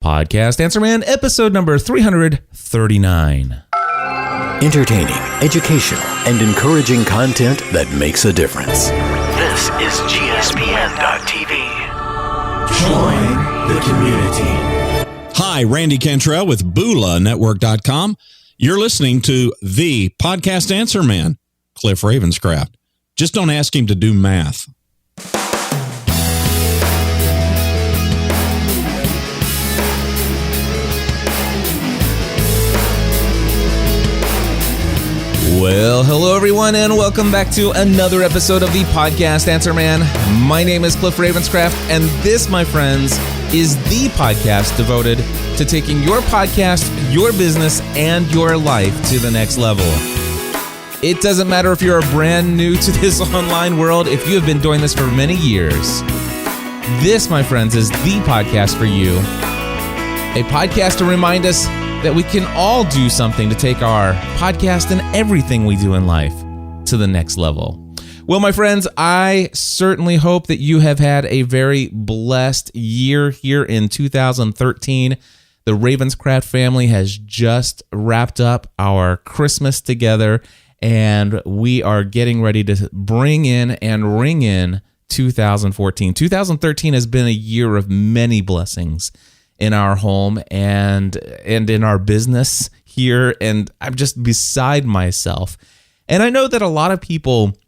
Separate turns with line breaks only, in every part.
Podcast Answer Man, episode number 339.
Entertaining, educational, and encouraging content that makes a difference. This is GSPN.TV. Join the community.
Hi, Randy Cantrell with BulaNetwork.com. You're listening to the Podcast Answer Man, Cliff Ravenscraft. Just don't ask him to do math.
Well, hello everyone, and welcome back to another episode of the Podcast Answer Man. My name is Cliff Ravenscraft, and this, my friends, is the podcast devoted to taking your podcast, your business, and your life to the next level. It doesn't matter if you're brand new to this online world, if you have been doing this for many years. This, my friends, is the podcast for you. A podcast to remind us that we can all do something to take our podcast and everything we do in life to the next level. Well, my friends, I certainly hope that you have had a very blessed year here in 2013. The Ravenscraft family has just wrapped up our Christmas together, and we are getting ready to bring in and ring in 2014. 2013 has been a year of many blessings in our home and in our business here, and I'm just beside myself. And I know that a lot of people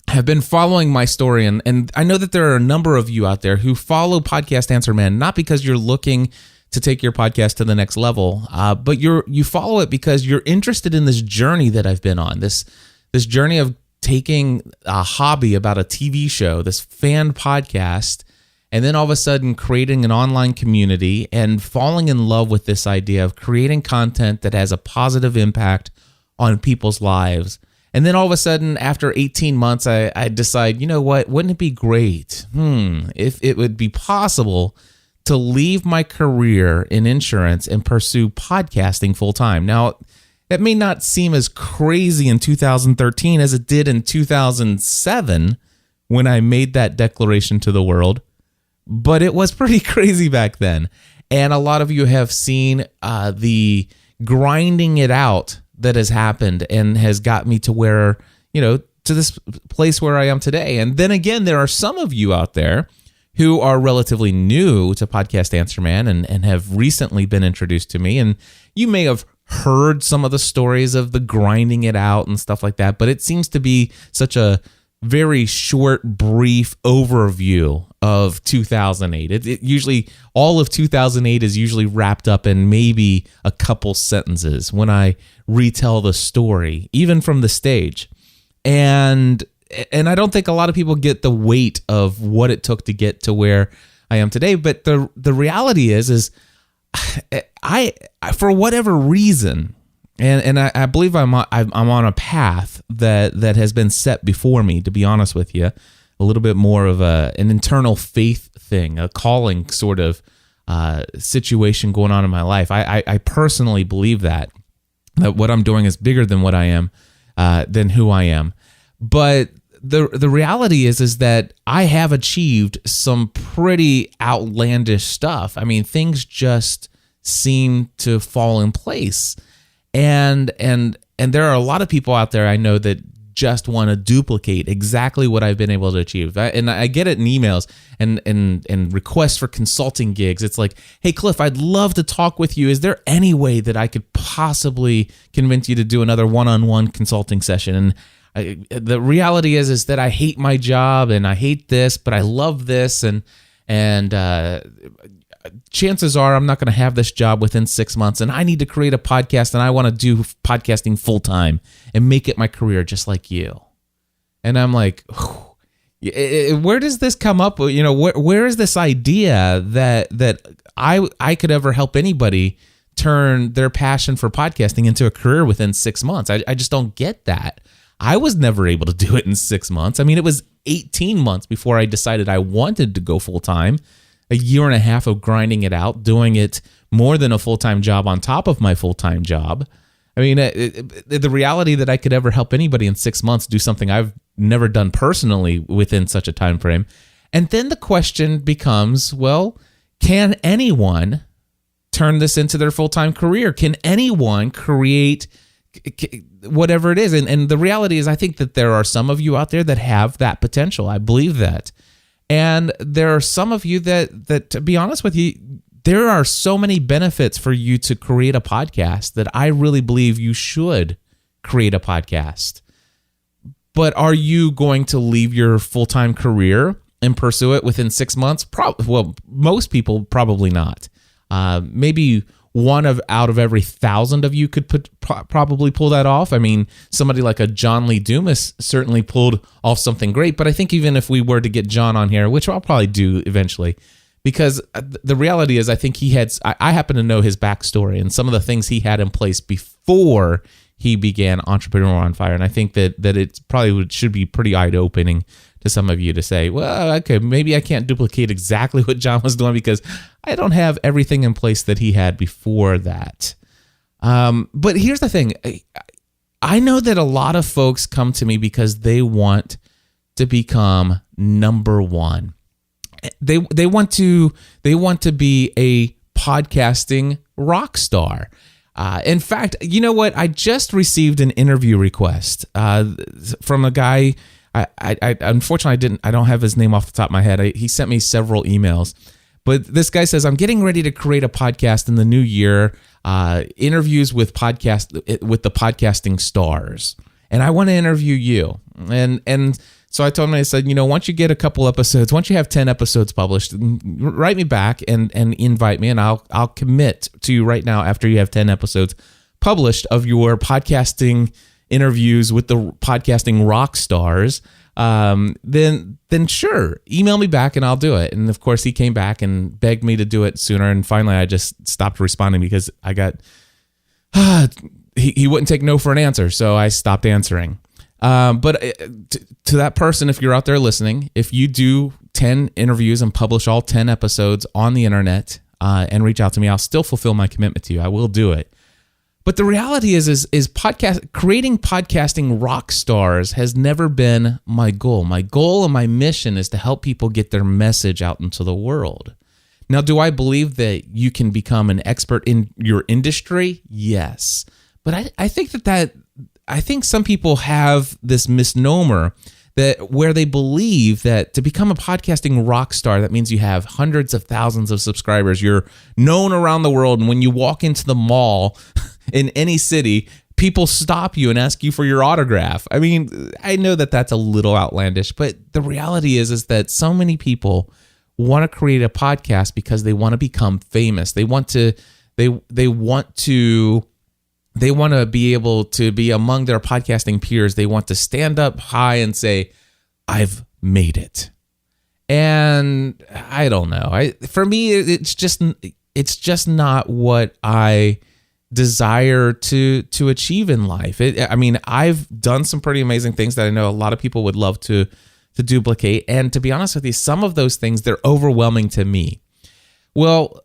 have been following my story, and I know that there are a number of you out there who follow Podcast Answer Man, not because you're looking to take your podcast to the next level, but you follow it because you're interested in this journey that I've been on, this journey of taking a hobby about a TV show, this fan podcast, and then all of a sudden creating an online community and falling in love with this idea of creating content that has a positive impact on people's lives. And then all of a sudden, after 18 months, I decide, you know what, wouldn't it be great if it would be possible to leave my career in insurance and pursue podcasting full time? Now, that may not seem as crazy in 2013 as it did in 2007 when I made that declaration to the world. But it was pretty crazy back then. And a lot of you have seen the grinding it out that has happened and has got me to where, to this place where I am today. And then again, there are some of you out there who are relatively new to Podcast Answer Man and have recently been introduced to me. And you may have heard some of the stories of the grinding it out and stuff like that, but it seems to be such a very short, brief overview of 2008. It usually, all of 2008 is usually wrapped up in maybe a couple sentences when I retell the story, even from the stage. And I don't think a lot of people get the weight of what it took to get to where I am today. But the reality is I for whatever reason, and I believe I'm on a path that has been set before me, to be honest with you, a little bit more of an internal faith thing, a calling sort of situation going on in my life. I personally believe that what I'm doing is bigger than what I am, than who I am. But the reality is that I have achieved some pretty outlandish stuff. I mean, things just seem to fall in place. And there are a lot of people out there I know that just want to duplicate exactly what I've been able to achieve. And I get it in emails and requests for consulting gigs. It's like, hey, Cliff, I'd love to talk with you. Is there any way that I could possibly convince you to do another one-on-one consulting session? And the reality is that I hate my job and I hate this, but I love this. And chances are I'm not going to have this job within 6 months, and I need to create a podcast, and I want to do podcasting full time and make it my career just like you. And I'm like, where does this come up? Where is this idea that I could ever help anybody turn their passion for podcasting into a career within 6 months? I just don't get that. I was never able to do it in 6 months. I mean, it was 18 months before I decided I wanted to go full time. A year and a half of grinding it out, doing it more than a full-time job on top of my full-time job. I mean, the reality that I could ever help anybody in 6 months do something I've never done personally within such a time frame. And then the question becomes, well, can anyone turn this into their full-time career? Can anyone create whatever it is? And the reality is, I think that there are some of you out there that have that potential. I believe that. And there are some of you that to be honest with you, there are so many benefits for you to create a podcast that I really believe you should create a podcast. But are you going to leave your full-time career and pursue it within 6 months? Well, most people probably not. Maybe one out of every 1,000 of you could probably pull that off. I mean, somebody like a John Lee Dumas certainly pulled off something great. But I think even if we were to get John on here, which I'll probably do eventually, because the reality is, I think I happen to know his backstory and some of the things he had in place before he began Entrepreneur on Fire. And I think that it probably should be pretty eye-opening to some of you to say, well, okay, maybe I can't duplicate exactly what John was doing because I don't have everything in place that he had before that. But here's the thing. I know that a lot of folks come to me because they want to become number one. They want to be a podcasting rock star. In fact, you know what? I just received an interview request from a guy. I unfortunately I don't have his name off the top of my head. He sent me several emails, but this guy says, I'm getting ready to create a podcast in the new year. Interviews with the podcasting stars, and I want to interview you. And so I told him, I said, once you get a couple episodes, once you have 10 episodes published, write me back and invite me, and I'll commit to you right now after you have 10 episodes published of your podcasting interviews with the podcasting rock stars. Then sure, email me back and I'll do it. And of course, he came back and begged me to do it sooner. And finally, I just stopped responding because I got he wouldn't take no for an answer, so I stopped answering. But to that person, if you're out there listening, if you do 10 interviews and publish all 10 episodes on the internet and reach out to me, I'll still fulfill my commitment to you. I will do it. But the reality is creating podcasting rock stars has never been my goal. My goal and my mission is to help people get their message out into the world. Now, do I believe that you can become an expert in your industry? Yes. But I think I think some people have this misnomer that where they believe that to become a podcasting rock star, that means you have hundreds of thousands of subscribers. You're known around the world. And when you walk into the mall in any city, people stop you and ask you for your autograph. I mean, I know that that's a little outlandish, but the reality is that so many people want to create a podcast because they want to become famous. They want to be able to be among their podcasting peers. They want to stand up high and say, I've made it. And I don't know. For me, it's just not what I desire to achieve in life. I've done some pretty amazing things that I know a lot of people would love to duplicate. And to be honest with you, some of those things, they're overwhelming to me. Well,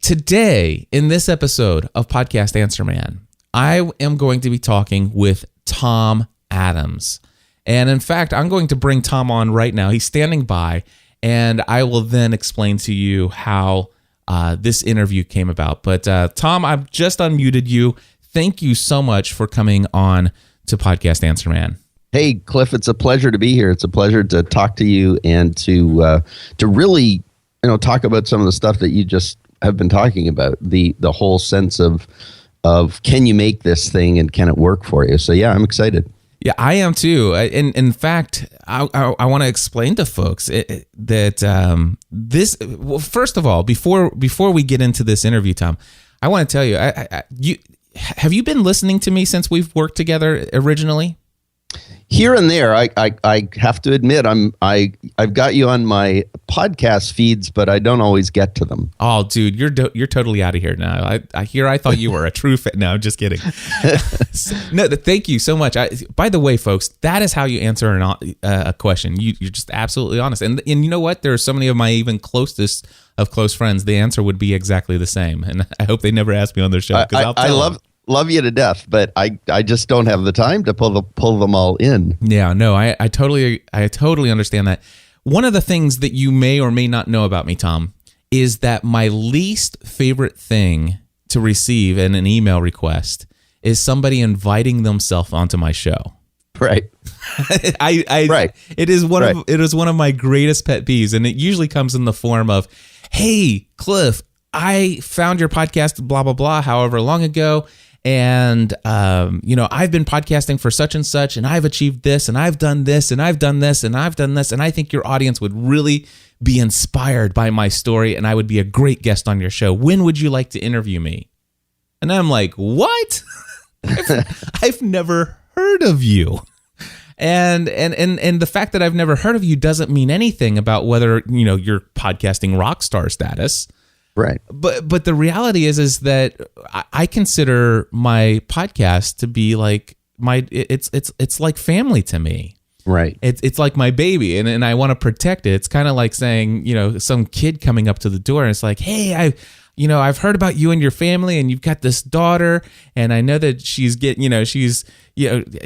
today in this episode of Podcast Answer Man, I am going to be talking with Tom Adams. And in fact, I'm going to bring Tom on right now. He's standing by, and I will then explain to you how this interview came about. But Tom, I've just unmuted you. Thank you so much for coming on to Podcast Answer Man.
Hey, Cliff, it's a pleasure to be here. It's a pleasure to talk to you and to really, talk about some of the stuff that you just have been talking about, the whole sense of can you make this thing and can it work for you? So yeah, I'm excited.
Yeah, I am too. In fact, I want to explain to folks that this. Well, first of all, before we get into this interview, Tom, I want to tell you, have you been listening to me since we've worked together originally?
Here and there, I have to admit, I've got you on my podcast feeds, but I don't always get to them.
Oh, dude, you're totally out of here now. I thought you were a true fan. No, I'm just kidding. No, thank you so much. By the way, folks, that is how you answer a question. You're just absolutely honest, and you know what? There are so many of my even closest of close friends. The answer would be exactly the same, and I hope they never ask me on their show because I'll
love you to death, but I just don't have the time to pull them all in.
Yeah, no, I totally understand that. One of the things that you may or may not know about me, Tom, is that my least favorite thing to receive in an email request is somebody inviting themselves onto my show.
Right.
Right. It is one of my greatest pet peeves, and it usually comes in the form of, "Hey, Cliff, I found your podcast, blah blah blah, however long ago, and I've been podcasting for such and such, and I've achieved this, and I've done this, and I've done this, and I've done this, and I think your audience would really be inspired by my story, and I would be a great guest on your show. When would you like to interview me?" And I'm like, "What? I've never heard of you." And the fact that I've never heard of you doesn't mean anything about whether, you're podcasting rock star status.
Right.
But the reality is that I consider my podcast to be like it's like family to me.
Right.
It's like my baby, and I want to protect it. It's kind of like saying, some kid coming up to the door and it's like, "Hey, I've heard about you and your family, and you've got this daughter, and I know that she's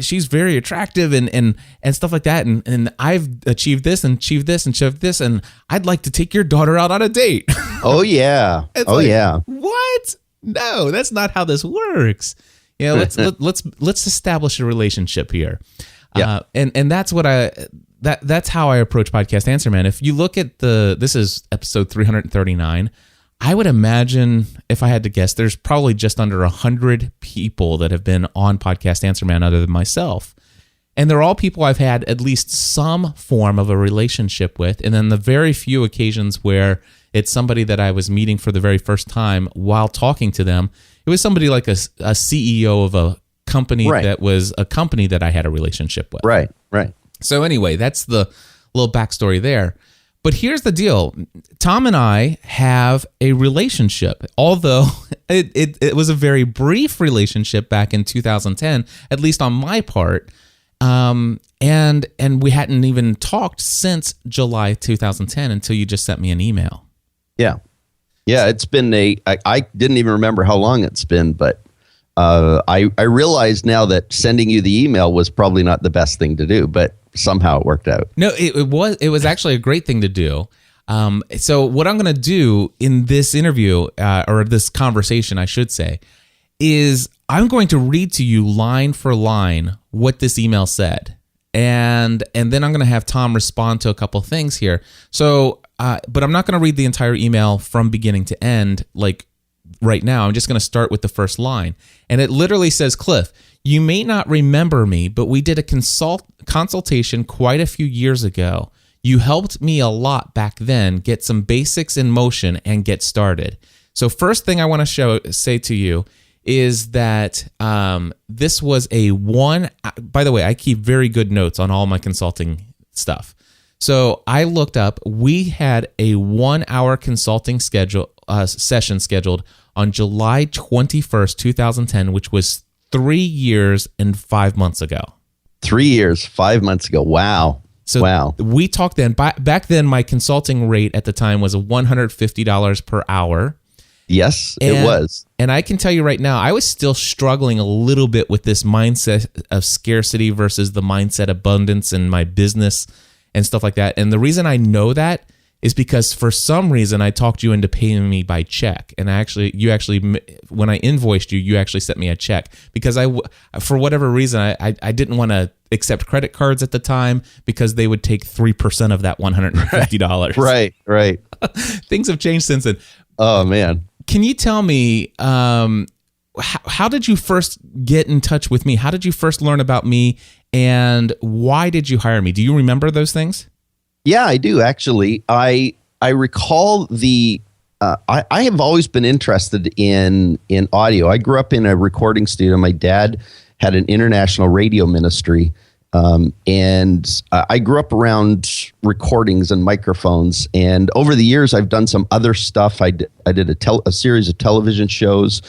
she's very attractive and stuff like that, and I've achieved this and achieved this and achieved this, and I'd like to take your daughter out on a date."
Oh yeah. Yeah.
What? No, that's not how this works. Let's establish a relationship here.
Yeah.
And that's what that's how I approach Podcast Answer Man. If you look at this is episode 339. I would imagine, if I had to guess, there's probably just under 100 people that have been on Podcast Answer Man other than myself. And they're all people I've had at least some form of a relationship with. And then the very few occasions where it's somebody that I was meeting for the very first time while talking to them, it was somebody like a CEO of a company that was a company that I had a relationship with.
Right.
So anyway, that's the little backstory there. But here's the deal. Tom and I have a relationship, although it was a very brief relationship back in 2010, at least on my part. And we hadn't even talked since July 2010 until you just sent me an email.
Yeah. Yeah, it's been I didn't even remember how long it's been, but I realize now that sending you the email was probably not the best thing to do, but somehow it worked out.
No, it was actually a great thing to do. So what I'm going to do in this interview, or this conversation, I should say, is I'm going to read to you line for line what this email said. And then I'm going to have Tom respond to a couple things here. So, but I'm not going to read the entire email from beginning to end, like right now. I'm just going to start with the first line. And it literally says, "Cliff, you may not remember me, but we did a consultation quite a few years ago. You helped me a lot back then get some basics in motion and get started." So first thing I want to say to you is that this was by the way, I keep very good notes on all my consulting stuff. So I looked up, we had a 1-hour consulting session scheduled on July 21st, 2010, which was 3 years and 5 months ago.
3 years, 5 months ago. Wow.
So
wow.
We talked then. Back then, my consulting rate at the time was $150 per hour.
Yes, it was.
And I can tell you right now, I was still struggling a little bit with this mindset of scarcity versus the mindset abundance in my business and stuff like that. And the reason I know that is because for some reason I talked you into paying me by check, and you actually when I invoiced you, you actually sent me a check because for whatever reason I didn't want to accept credit cards at the time because they would take 3% of that $150.
Right.
Things have changed since then.
Oh man.
Can you tell me how did you first get in touch with me? How did you first learn about me, and why did you hire me? Do you remember those things?
Yeah, I do actually. I recall I have always been interested in audio. I grew up in a recording studio. My dad had an international radio ministry, and I grew up around recordings and microphones. And over the years, I've done some other stuff. I did a series of television shows.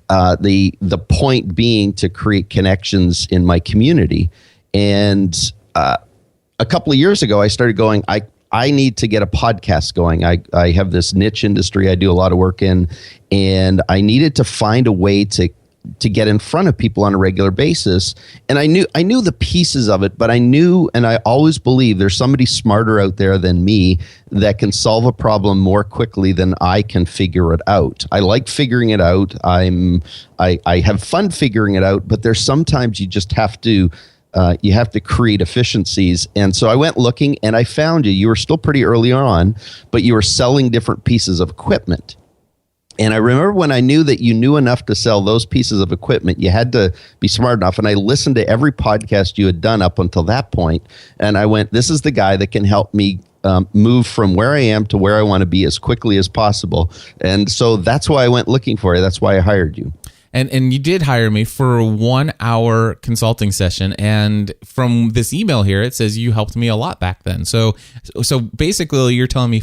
The point being to create connections in my community. And a couple of years ago, I started going, I need to get a podcast going. I have this niche industry I do a lot of work in, and I needed to find a way to to get in front of people on a regular basis. And I knew the pieces of it, but I knew, and I always believe there's somebody smarter out there than me that can solve a problem more quickly than I can figure it out. I like figuring it out. I have fun figuring it out, but there's sometimes you just have to create efficiencies. And so I went looking and I found you. You were still pretty early on, but you were selling different pieces of equipment. And I remember when I knew that you knew enough to sell those pieces of equipment, you had to be smart enough. And I listened to every podcast you had done up until that point, and I went, this is the guy that can help me move from where I am to where I want to be as quickly as possible. And so that's why I went looking for you. That's why I hired you.
And you did hire me for a 1 hour consulting session. And from this email here, it says you helped me a lot back then. So basically you're telling me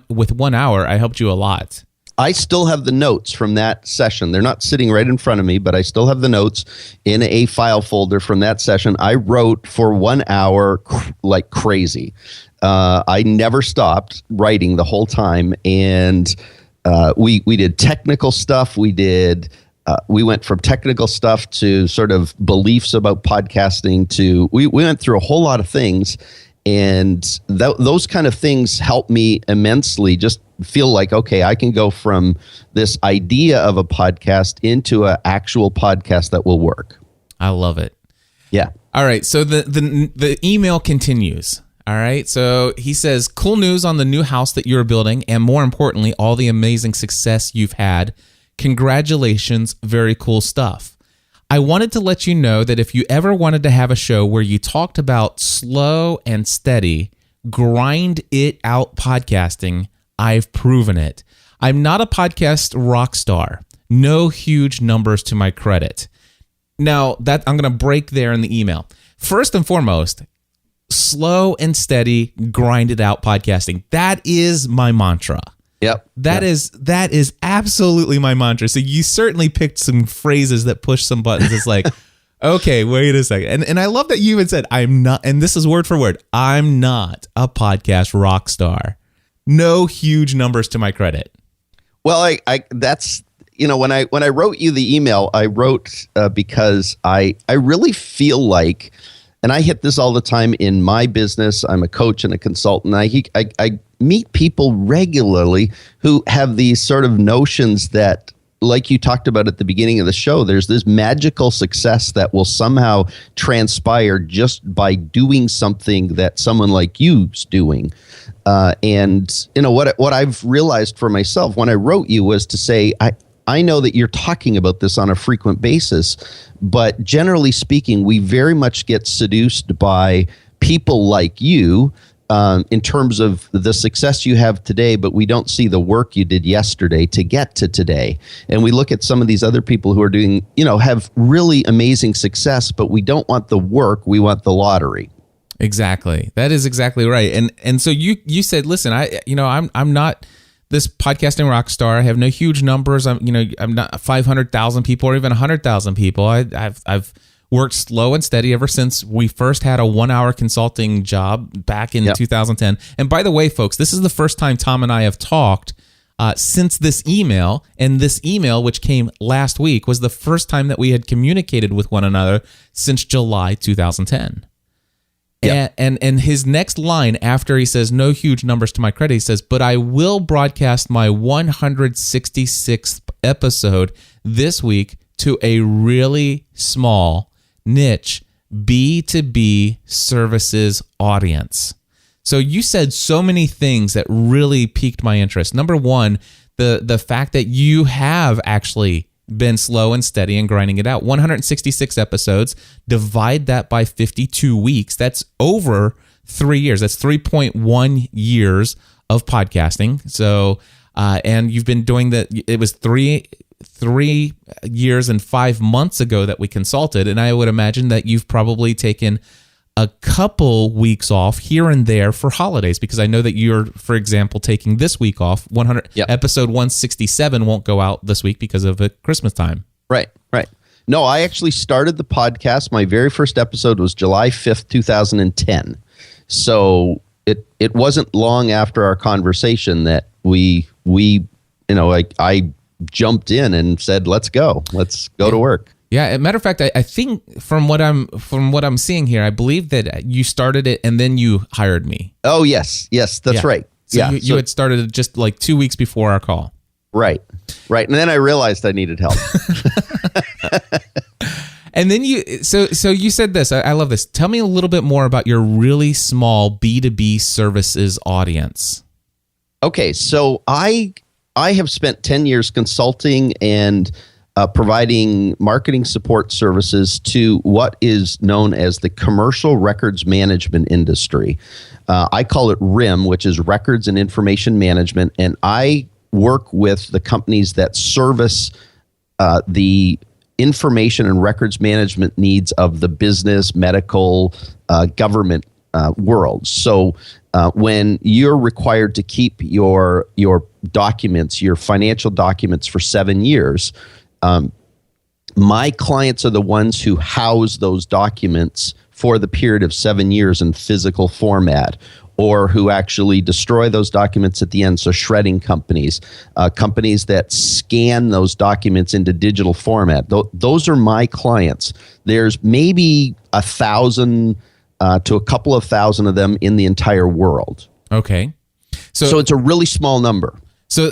with 1 hour, I helped you a lot.
I still have the notes from that session. They're not sitting right in front of me, but I still have the notes in a file folder from that session. I wrote for 1 hour like crazy. I never stopped writing the whole time. And we did technical stuff. We went from technical stuff to sort of beliefs about podcasting to we went through a whole lot of things. And those kind of things help me immensely. Just feel like, okay, I can go from this idea of a podcast into an actual podcast that will work.
I love it.
Yeah.
All right. So the email continues. All right. So he says, cool news on the new house that you're building, and more importantly, all the amazing success you've had. Congratulations. Very cool stuff. I wanted to let you know that if you ever wanted to have a show where you talked about slow and steady, grind it out podcasting, I've proven it. I'm not a podcast rock star. No huge numbers to my credit. Now, that I'm going to break there in the email. First and foremost, slow and steady, grind it out podcasting. That is my mantra.
Yep.
That is absolutely my mantra. So you certainly picked some phrases that push some buttons. It's like, okay, wait a second. And I love that you even said, I'm not, and this is word for word, I'm not a podcast rock star. No huge numbers to my credit.
Well, I that's, when I wrote you the email, I wrote because I really feel like, and I hit this all the time in my business. I'm a coach and a consultant. I meet people regularly who have these sort of notions that, like you talked about at the beginning of the show, there's this magical success that will somehow transpire just by doing something that someone like you's doing. And what I've realized for myself when I wrote you was to say, I know that you're talking about this on a frequent basis, but generally speaking, we very much get seduced by people like you in terms of the success you have today, but we don't see the work you did yesterday to get to today. And we look at some of these other people who are doing, have really amazing success, but we don't want the work, we want the lottery.
Exactly. That is exactly right. And so you said, listen, I'm not this podcasting rock star. I have no huge numbers. I'm not 500,000 people or even 100,000 people. I've worked slow and steady ever since we first had a 1 hour consulting job back in 2010. And by the way, folks, this is the first time Tom and I have talked since this email. And this email, which came last week, was the first time that we had communicated with one another since July 2010. Yep. And his next line after he says, no huge numbers to my credit, he says, but I will broadcast my 166th episode this week to a really small niche B2B services audience. So you said so many things that really piqued my interest. Number one, the fact that you have actually been slow and steady and grinding it out. 166 episodes, divide that by 52 weeks. That's over 3 years. That's 3.1 years of podcasting. So, and you've been doing that. It was three years and 5 months ago that we consulted. And I would imagine that you've probably taken a couple weeks off here and there for holidays, because I know that you're, for example, taking this week off. Episode 167 won't go out this week because of Christmas time.
Right. No, I actually started the podcast. My very first episode was July 5th, 2010. So it wasn't long after our conversation that I jumped in and said, let's go to work.
Yeah, as a matter of fact, I think from what I'm seeing here, I believe that you started it and then you hired me.
Oh, yes, that's right.
So you had started it just like 2 weeks before our call.
Right. And then I realized I needed help.
And then you said this. I love this. Tell me a little bit more about your really small B2B services audience.
Okay, so I have spent 10 years consulting and providing marketing support services to what is known as the commercial records management industry. I call it RIM, which is Records and Information Management, and I work with the companies that service the information and records management needs of the business, medical, government world. So when you're required to keep your documents, your financial documents for 7 years, my clients are the ones who house those documents for the period of 7 years in physical format, or who actually destroy those documents at the end. So shredding companies, companies that scan those documents into digital format. Those are my clients. There's maybe 1,000 to a couple of thousand of them in the entire world.
Okay.
So it's a really small number.
So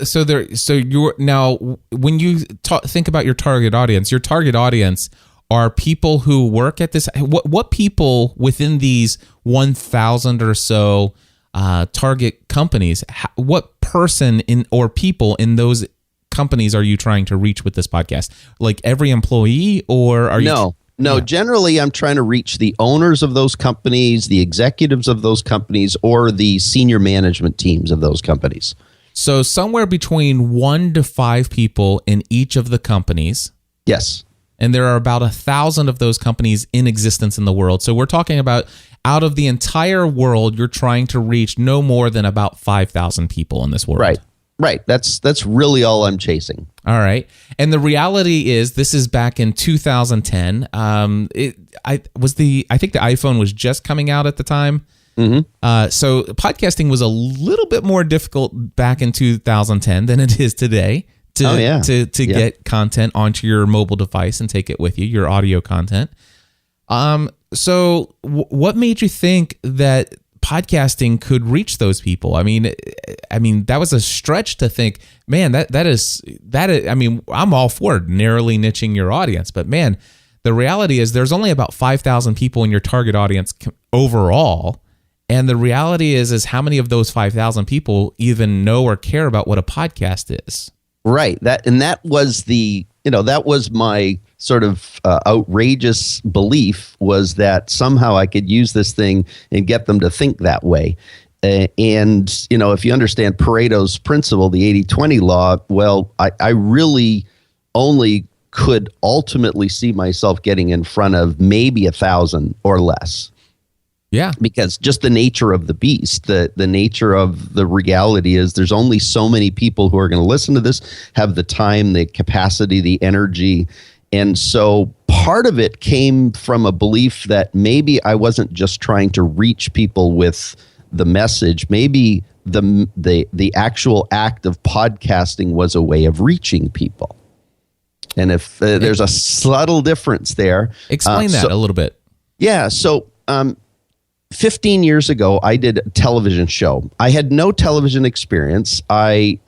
you're now, when you think about your target audience are people who work at this. What people within these 1,000 or so target companies? What person or people in those companies are you trying to reach with this podcast? Like every employee, or are you?
No. Generally, I'm trying to reach the owners of those companies, the executives of those companies, or the senior management teams of those companies.
So somewhere between 1 to 5 people in each of the companies.
Yes.
And there are about 1,000 of those companies in existence in the world. So we're talking about, out of the entire world, you're trying to reach no more than about 5,000 people in this world.
Right. That's really all I'm chasing.
All right. And the reality is, this is back in 2010. I think the iPhone was just coming out at the time. Mm-hmm. So podcasting was a little bit more difficult back in 2010 than it is today to get content onto your mobile device and take it with you, your audio content. So what made you think that podcasting could reach those people? I mean, that was a stretch to think, man, that is, I mean, I'm all for narrowly niching your audience, but man, the reality is there's only about 5,000 people in your target audience overall. And the reality is how many of those 5,000 people even know or care about what a podcast is? Right.
That was my sort of outrageous belief, was that somehow I could use this thing and get them to think that way. And, if you understand Pareto's principle, the 80-20 law, well, I really only could ultimately see myself getting in front of maybe 1,000 or less.
Yeah.
Because just the nature of the beast, the nature of the reality is there's only so many people who are going to listen to this, have the time, the capacity, the energy. And so part of it came from a belief that maybe I wasn't just trying to reach people with the message. Maybe the actual act of podcasting was a way of reaching people. And if there's a subtle difference there.
Explain that a little bit.
Yeah. So 15 years ago, I did a television show. I had no television experience. I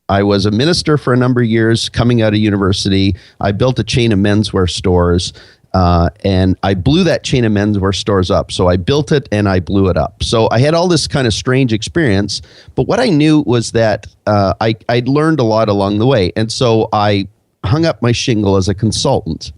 was a minister for a number of years coming out of university. I built a chain of menswear stores, and I blew that chain of menswear stores up. So I built it and I blew it up. So I had all this kind of strange experience. But what I knew was that I'd learned a lot along the way. And so I hung up my shingle as a consultant.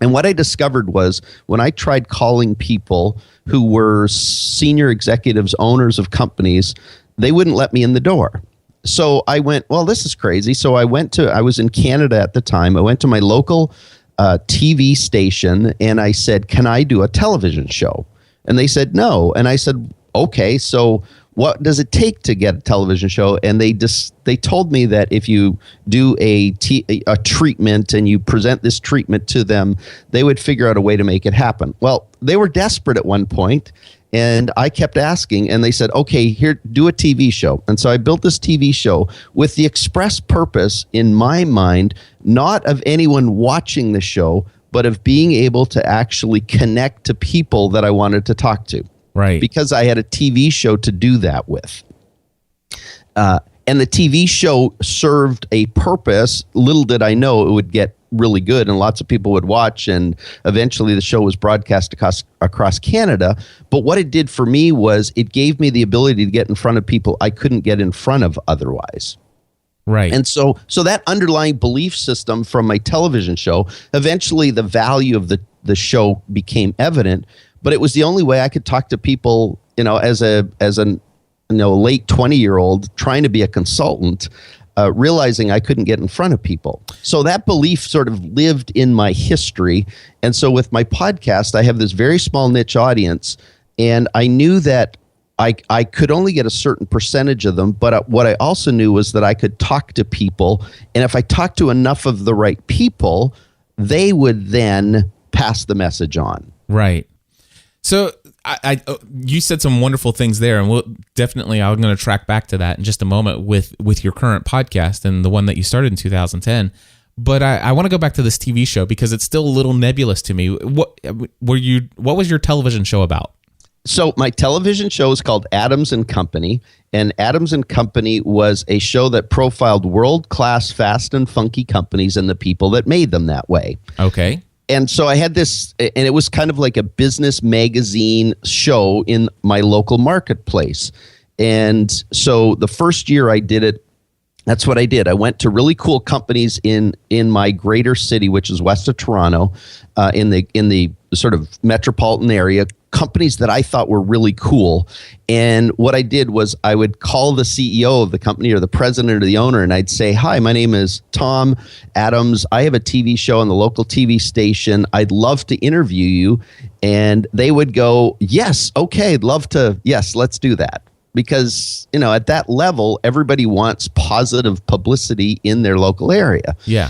And what I discovered was when I tried calling people who were senior executives, owners of companies, they wouldn't let me in the door. So I went, well, this is crazy. So I was in Canada at the time. I went to my local TV station and I said, can I do a television show? And they said, no. And I said, okay, so what does it take to get a television show? And they told me that if you do a treatment and you present this treatment to them, they would figure out a way to make it happen. Well, they were desperate at one point, And I kept asking, and they said, okay, here, do a TV show. And so I built this TV show with the express purpose in my mind, not of anyone watching the show, but of being able to actually connect to people that I wanted to talk to.
Right.
Because I had a TV show to do that with. And the TV show served a purpose. Little did I know it would get really good and lots of people would watch. And eventually the show was broadcast across Canada. But what it did for me was it gave me the ability to get in front of people I couldn't get in front of otherwise.
Right.
And so that underlying belief system from my television show, eventually the value of the show became evident. But it was the only way I could talk to people, as a late 20-year-old trying to be a consultant, realizing I couldn't get in front of people. So that belief sort of lived in my history. And so with my podcast, I have this very small niche audience, and I knew that I could only get a certain percentage of them. But what I also knew was that I could talk to people. And if I talked to enough of the right people, they would then pass the message on.
Right. So you said some wonderful things there, and I'm going to track back to that in just a moment with your current podcast and the one that you started in 2010. But I want to go back to this TV show because it's still a little nebulous to me. What was your television show about?
So my television show is called Adams and Company, and Adams and Company was a show that profiled world-class, fast and funky companies and the people that made them that way.
Okay.
And so I had this, and it was kind of like a business magazine show in my local marketplace. And so the first year I did it, that's what I did. I went to really cool companies in my greater city, which is west of Toronto, in the sort of metropolitan area, companies that I thought were really cool. And what I did was I would call the CEO of the company or the president or the owner, and I'd say, hi, my name is Tom Adams. I have a TV show on the local TV station. I'd love to interview you. And they would go, yes, okay, yes, let's do that. Because, at that level, everybody wants positive publicity in their local area.
Yeah.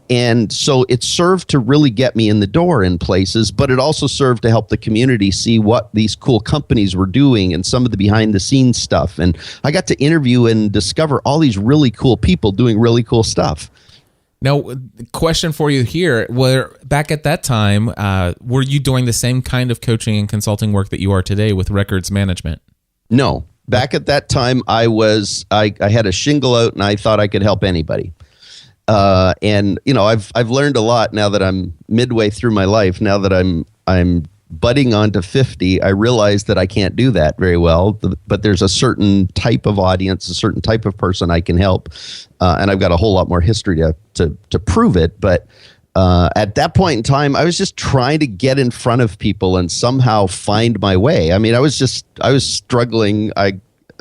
And so it served to really get me in the door in places, but it also served to help the community see what these cool companies were doing and some of the behind the scenes stuff. And I got to interview and discover all these really cool people doing really cool stuff.
Now, question for you here. Back at that time, were you doing the same kind of coaching and consulting work that you are today with records management?
No. Back at that time, I had a shingle out, and I thought I could help anybody. And I've learned a lot now that I'm midway through my life. Now that I'm budding onto 50, I realize that I can't do that very well. But there's a certain type of audience, a certain type of person I can help, and I've got a whole lot more history to prove it. But at that point in time, I was just trying to get in front of people and somehow find my way. I mean, I was struggling.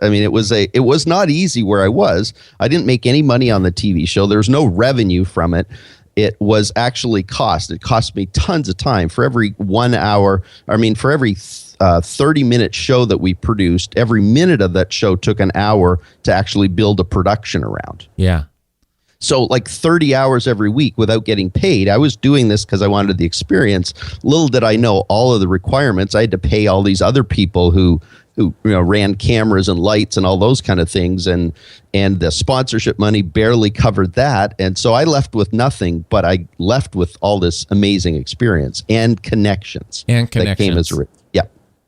It was not easy where I was. I didn't make any money on the TV show. There was no revenue from it. It was actually cost. It cost me tons of time for every 1 hour. For every 30-minute show that we produced, every minute of that show took an hour to actually build a production around.
Yeah.
So like 30 hours every week without getting paid. I was doing this because I wanted the experience. Little did I know all of the requirements. I had to pay all these other people who ran cameras and lights and all those kind of things. And the sponsorship money barely covered that. And so I left with nothing, but I left with all this amazing experience and connections. That came as a yeah.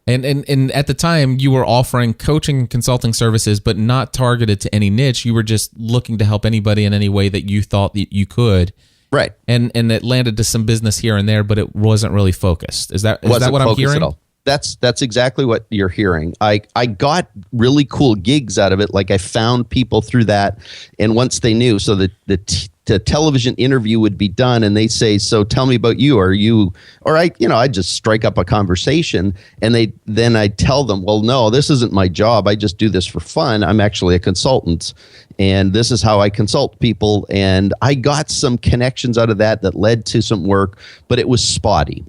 And at the time, you were offering coaching and consulting services, but not targeted to any niche. You were just looking to help anybody in any way that you thought that you could.
Right.
And it landed to some business here and there, but it wasn't really focused. Is that what I'm hearing?
At all. That's exactly what you're hearing. I got really cool gigs out of it. Like I found people through that, and once they knew, so the television interview would be done, and they say, "So tell me about you." I just strike up a conversation, and I tell them, "Well, no, this isn't my job. I just do this for fun. I'm actually a consultant, and this is how I consult people." And I got some connections out of that led to some work, but it was spotty.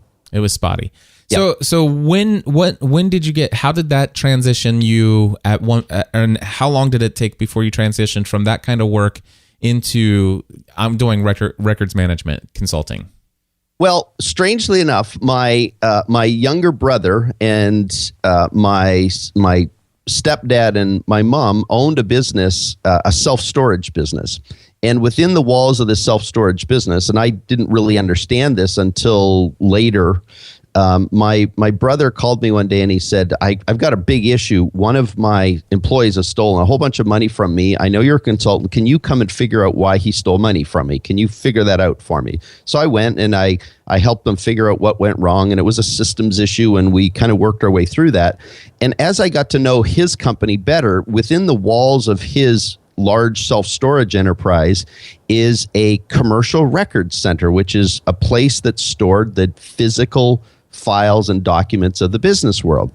So when did you how did that transition you and how long did it take before you transitioned from that kind of work into I'm doing records management consulting?
Well, strangely enough, my younger brother and my stepdad and my mom owned a business, a self-storage business. And within the walls of this self-storage business, and I didn't really understand this until later, my brother called me one day and he said, I've got a big issue. One of my employees has stolen a whole bunch of money from me. I know you're a consultant. Can you come and figure out why he stole money from me? Can you figure that out for me? So I went and I helped them figure out what went wrong. And it was a systems issue. And we kind of worked our way through that. And as I got to know his company better, within the walls of his large self-storage enterprise is a commercial record center, which is a place that stored the physical files and documents of the business world.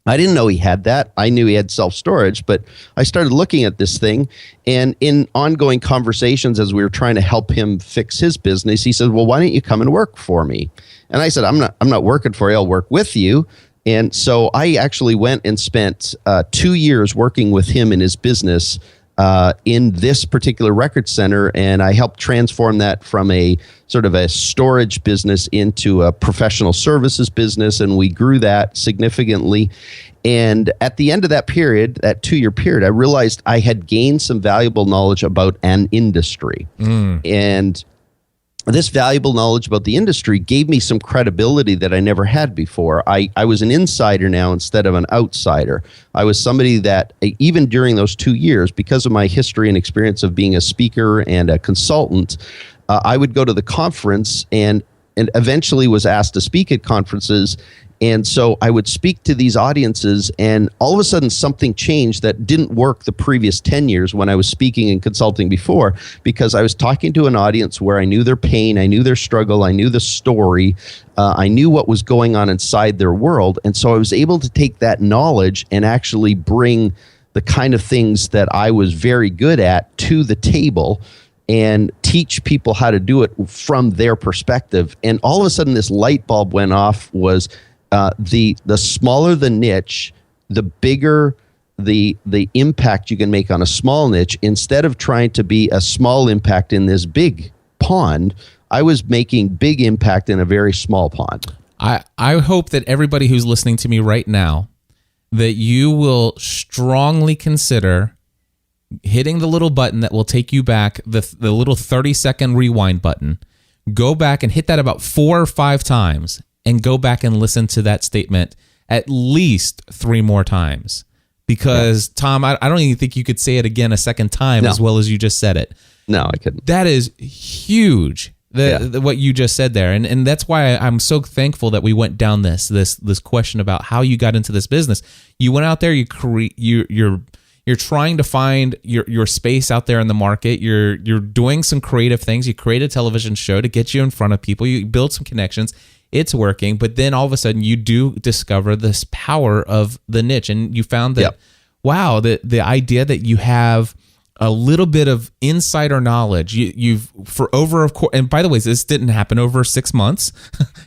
I didn't know he had that. I knew he had self-storage, but I started looking at this thing, and in ongoing conversations as we were trying to help him fix his business, he said, well, why don't you come and work for me? And I said, I'm not working for you. I'll work with you. And so I actually went and spent 2 years working with him in his business in this particular record center, and I helped transform that from a sort of a storage business into a professional services business, and we grew that significantly. And at the end of that period, that 2-year period, I realized I had gained some valuable knowledge about an industry. And this valuable knowledge about the industry gave me some credibility that I never had before. I was an insider now instead of an outsider. I was somebody that, even during those 2 years, because of my history and experience of being a speaker and a consultant, I would go to the conference and eventually was asked to speak at conferences. And so I would speak to these audiences, and all of a sudden something changed that didn't work the previous 10 years when I was speaking and consulting before, because I was talking to an audience where I knew their pain, I knew their struggle, I knew the story, I knew what was going on inside their world. And so I was able to take that knowledge and actually bring the kind of things that I was very good at to the table and teach people how to do it from their perspective. And all of a sudden this light bulb went off. Was the smaller the niche, the bigger the impact you can make on a small niche. Instead of trying to be a small impact in this big pond, I was making big impact in a very small pond.
I hope that everybody who's listening to me right now, that you will strongly consider hitting the little button that will take you back, the little 30-second rewind button. Go back and hit that about 4 or 5 times, and go back and listen to that statement at least 3 more times. Because, Tom, I don't even think you could say it again a second time as well as you just said it.
No, I couldn't.
That is huge, what you just said there. And that's why I'm so thankful that we went down this question about how you got into this business. You went out there, you're trying to find your space out there in the market. You're doing some creative things. You create a television show to get you in front of people. You build some connections. It's working, but then all of a sudden you do discover this power of the niche, and you found that, wow, the idea that you have a little bit of insider knowledge. You've for over, of course, and by the way, this didn't happen over 6 months.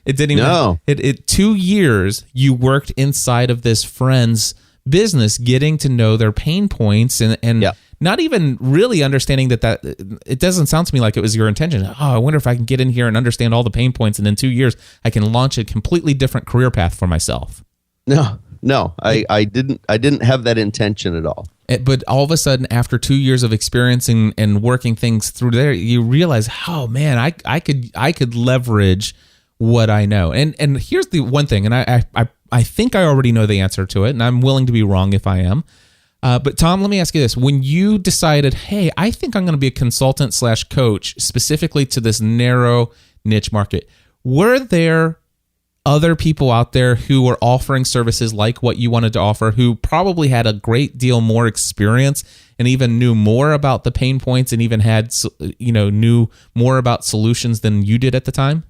It didn't even. No. It 2 years you worked inside of this friend's business, getting to know their pain points and not even really understanding that it doesn't sound to me like it was your intention. Oh, I wonder if I can get in here and understand all the pain points, and in 2 years I can launch a completely different career path for myself.
No, I didn't have that intention at all.
But all of a sudden, after 2 years of experiencing and working things through there, you realize, oh man, I could leverage what I know. And here's the one thing, and I think I already know the answer to it, and I'm willing to be wrong if I am. But Tom, let me ask you this. When you decided, hey, I think I'm going to be a consultant / coach specifically to this narrow niche market, were there other people out there who were offering services like what you wanted to offer, who probably had a great deal more experience and even knew more about the pain points and even had, knew more about solutions than you did at the time?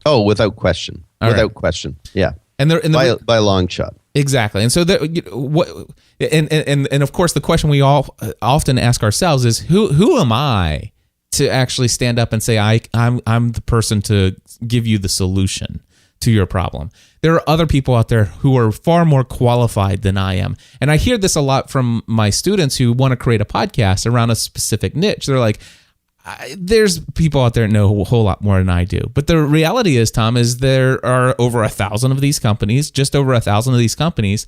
Oh, without question. Without question. Yeah.
And
by a long shot.
Exactly. And so and of course the question we all often ask ourselves is who am I to actually stand up and say I'm the person to give you the solution to your problem. There are other people out there who are far more qualified than I am. And I hear this a lot from my students who want to create a podcast around a specific niche. They're like, there's people out there that know a whole lot more than I do. But the reality is, Tom, is there are over 1,000 of these companies, just over 1,000 of these companies,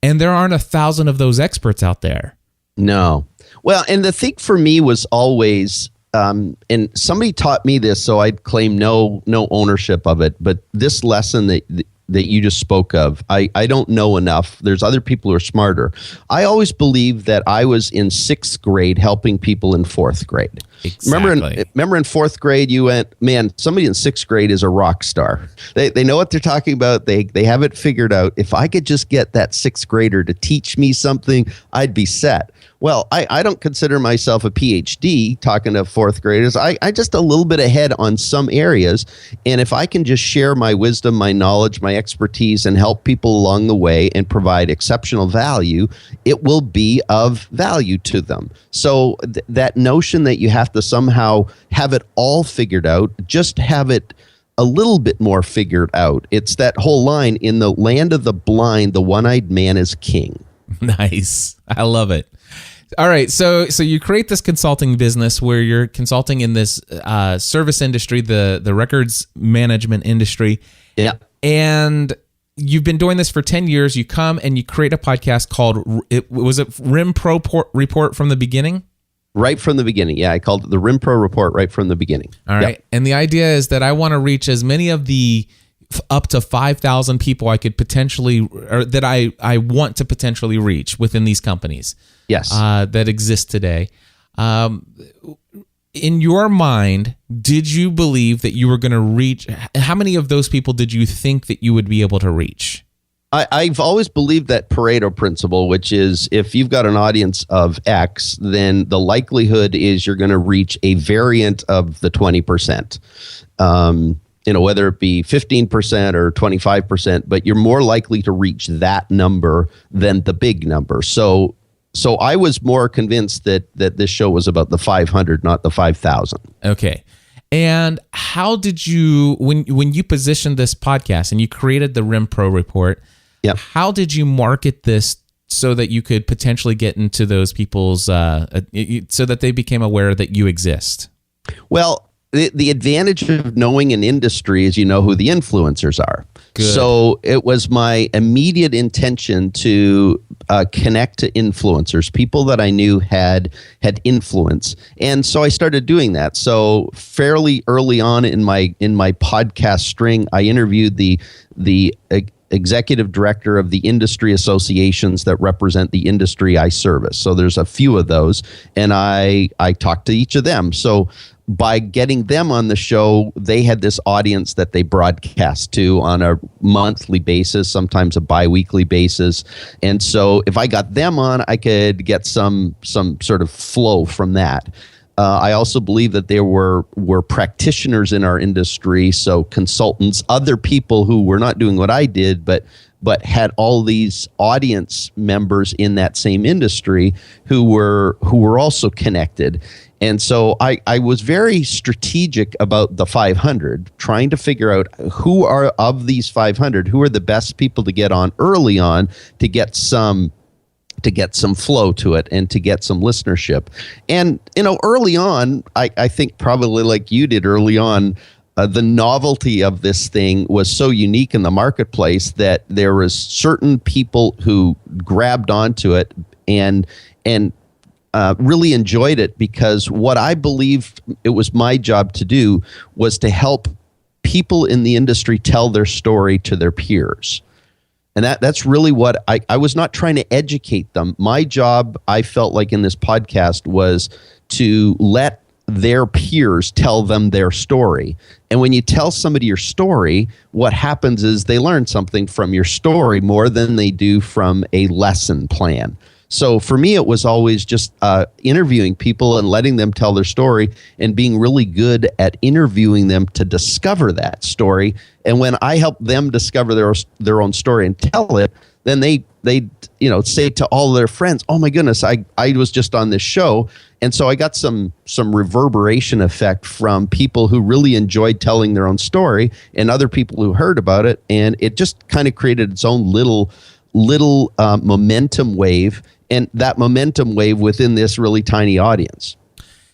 and there aren't 1,000 of those experts out there.
No. Well, and the thing for me was always, and somebody taught me this, so I'd claim no ownership of it. But this lesson that you just spoke of, I don't know enough. There's other people who are smarter. I always believed that I was in 6th grade helping people in 4th grade.
Exactly.
Remember in 4th grade, you went, man, somebody in 6th grade is a rock star. They know what they're talking about. They have it figured out. If I could just get that 6th grader to teach me something, I'd be set. Well, I don't consider myself a PhD talking to 4th graders. I just a little bit ahead on some areas. And if I can just share my wisdom, my knowledge, my expertise, and help people along the way and provide exceptional value, it will be of value to them. So that notion that you have to somehow have it all figured out, just have it a little bit more figured out. It's that whole line, in the land of the blind, the one-eyed man is king.
Nice. I love it. All right, so you create this consulting business where you're consulting in this service industry, the records management industry.
Yeah.
And you've been doing this for 10 years. You come and you create a podcast called, was it RIM Pro Report from the beginning?
Right from the beginning. Yeah, I called it the RIM Pro Report right from the beginning.
All right. Yep. And the idea is that I want to reach as many of the up to 5,000 people I could potentially, or that I want to potentially reach within these companies.
Yes.
That exist today. In your mind, did you believe that you were going to reach, how many of those people did you think that you would be able to reach?
I've always believed that Pareto principle, which is if you've got an audience of X, then the likelihood is you're going to reach a variant of the 20%. Whether it be 15% or 25%, but you're more likely to reach that number than the big number. So I was more convinced that this show was about the 500, not the 5,000.
Okay. And how did you, when you positioned this podcast and you created the RIM Pro Report,
yep,
how did you market this so that you could potentially get into those people's, so that they became aware that you exist?
Well, the advantage of knowing an industry is you know who the influencers are.
Good.
So it was my immediate intention to connect to influencers, people that I knew had influence, and so I started doing that. So fairly early on in my podcast string, I interviewed the executive director of the industry associations that represent the industry I service. So there's a few of those, and I talked to each of them. So by getting them on the show, they had this audience that they broadcast to on a monthly basis, sometimes a bi-weekly basis. And so if I got them on, I could get some sort of flow from that. I also believe that there were practitioners in our industry, so consultants, other people who were not doing what I did, but had all these audience members in that same industry who were also connected. And so I was very strategic about the 500, trying to figure out who are of these 500, who are the best people to get on early on to get some flow to it and to get some listenership. And, early on, I think probably like you did early on, the novelty of this thing was so unique in the marketplace that there was certain people who grabbed onto it and really enjoyed it, because what I believed it was my job to do was to help people in the industry tell their story to their peers. And that's really what I was not trying to educate them. My job, I felt like in this podcast, was to let their peers tell them their story. And when you tell somebody your story, what happens is they learn something from your story more than they do from a lesson plan. So for me, it was always just interviewing people and letting them tell their story and being really good at interviewing them to discover that story. And when I help them discover their own story and tell it, then they say to all their friends, "Oh my goodness, I was just on this show." And so I got some reverberation effect from people who really enjoyed telling their own story and other people who heard about it, and it just kind of created its own little momentum wave, and that momentum wave within this really tiny audience.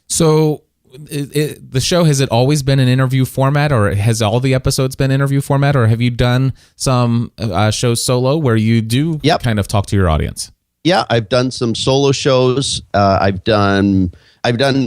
So the show, has it always been an interview format, or has all the episodes been interview format, or have you done some shows solo where you do kind of talk to your audience?
Yeah, I've done some solo shows. I've done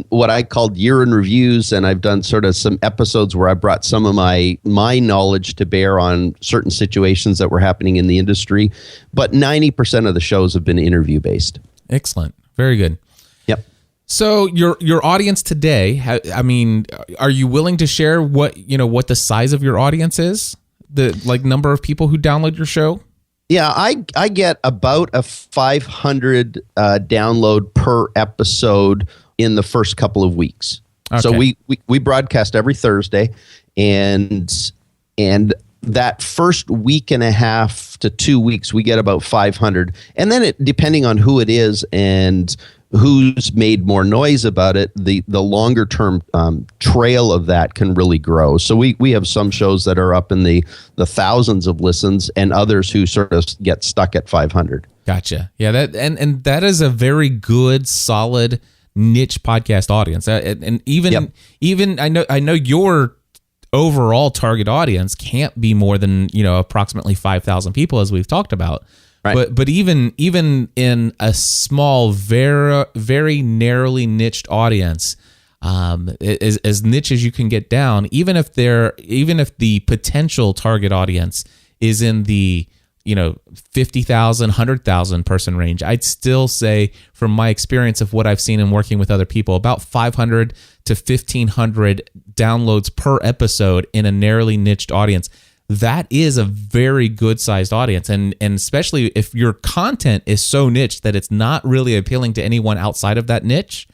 what I called year in reviews, and I've done sort of some episodes where I brought some of my knowledge to bear on certain situations that were happening in the industry. But 90% of the shows have been interview based.
Excellent. Very good.
Yep.
So your audience today, I mean, are you willing to share what the size of your audience is? The number of people who download your show?
Yeah, I get about a 500 download per episode in the first couple of weeks. Okay. So we broadcast every Thursday, and that first week and a half to 2 weeks, we get about 500. And then depending on who it is and who's made more noise about it, the longer term trail of that can really grow. So we have some shows that are up in the thousands of listens, and others who sort of get stuck at 500.
Gotcha. Yeah, that and that is a very good, solid niche podcast audience. And even I know your overall target audience can't be more than approximately 5,000 people, as we've talked about. Right. But even in a small, very very narrowly niched audience, as niche as you can get down, even if the potential target audience is in the 50,000, 100,000 person range, I'd still say, from my experience of what I've seen in working with other people, about 500 to 1,500 downloads per episode in a narrowly niched audience. That is a very good sized audience. And especially if your content is so niche that it's not really appealing to anyone outside of that niche,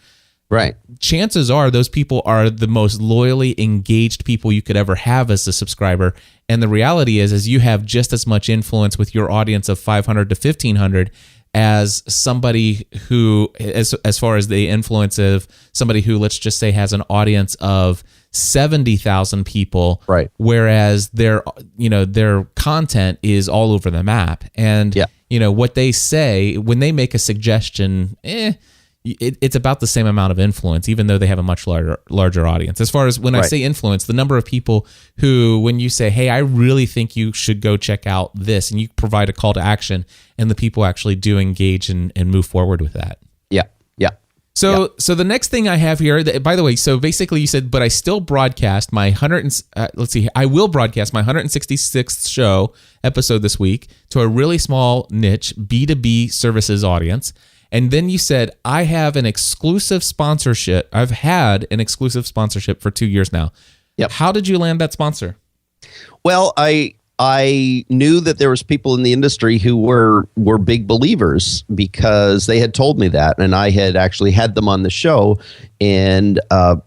right? Chances are those people are the most loyally engaged people you could ever have as a subscriber. And the reality is you have just as much influence with your audience of 500 to 1,500 as somebody who, as far as the influence of somebody who, let's just say, has an audience of 70,000 people, right? Whereas their content is all over the map, and what they say when they make a suggestion, it's about the same amount of influence, even though they have a much larger audience. As far as when I say influence, the number of people who, when you say, "Hey, I really think you should go check out this," and you provide a call to action, and the people actually do engage and move forward with that. So the next thing I have here, by the way, so basically you said, but I still broadcast my I will broadcast my 166th episode this week to a really small niche B2B services audience. And then you said, I have an exclusive sponsorship. I've had an exclusive sponsorship for 2 years now. Yep. How did you land that sponsor?
Well, I knew that there was people in the industry who were big believers because they had told me that, and I had actually had them on the show. And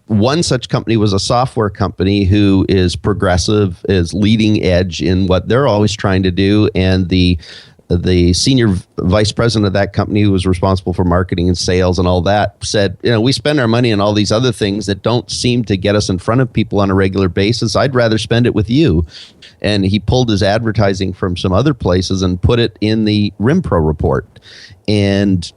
one such company was a software company who is progressive, is leading edge in what they're always trying to do, and the senior vice president of that company, who was responsible for marketing and sales and all that, said, we spend our money on all these other things that don't seem to get us in front of people on a regular basis. I'd rather spend it with you. And he pulled his advertising from some other places and put it in the RimPro report. And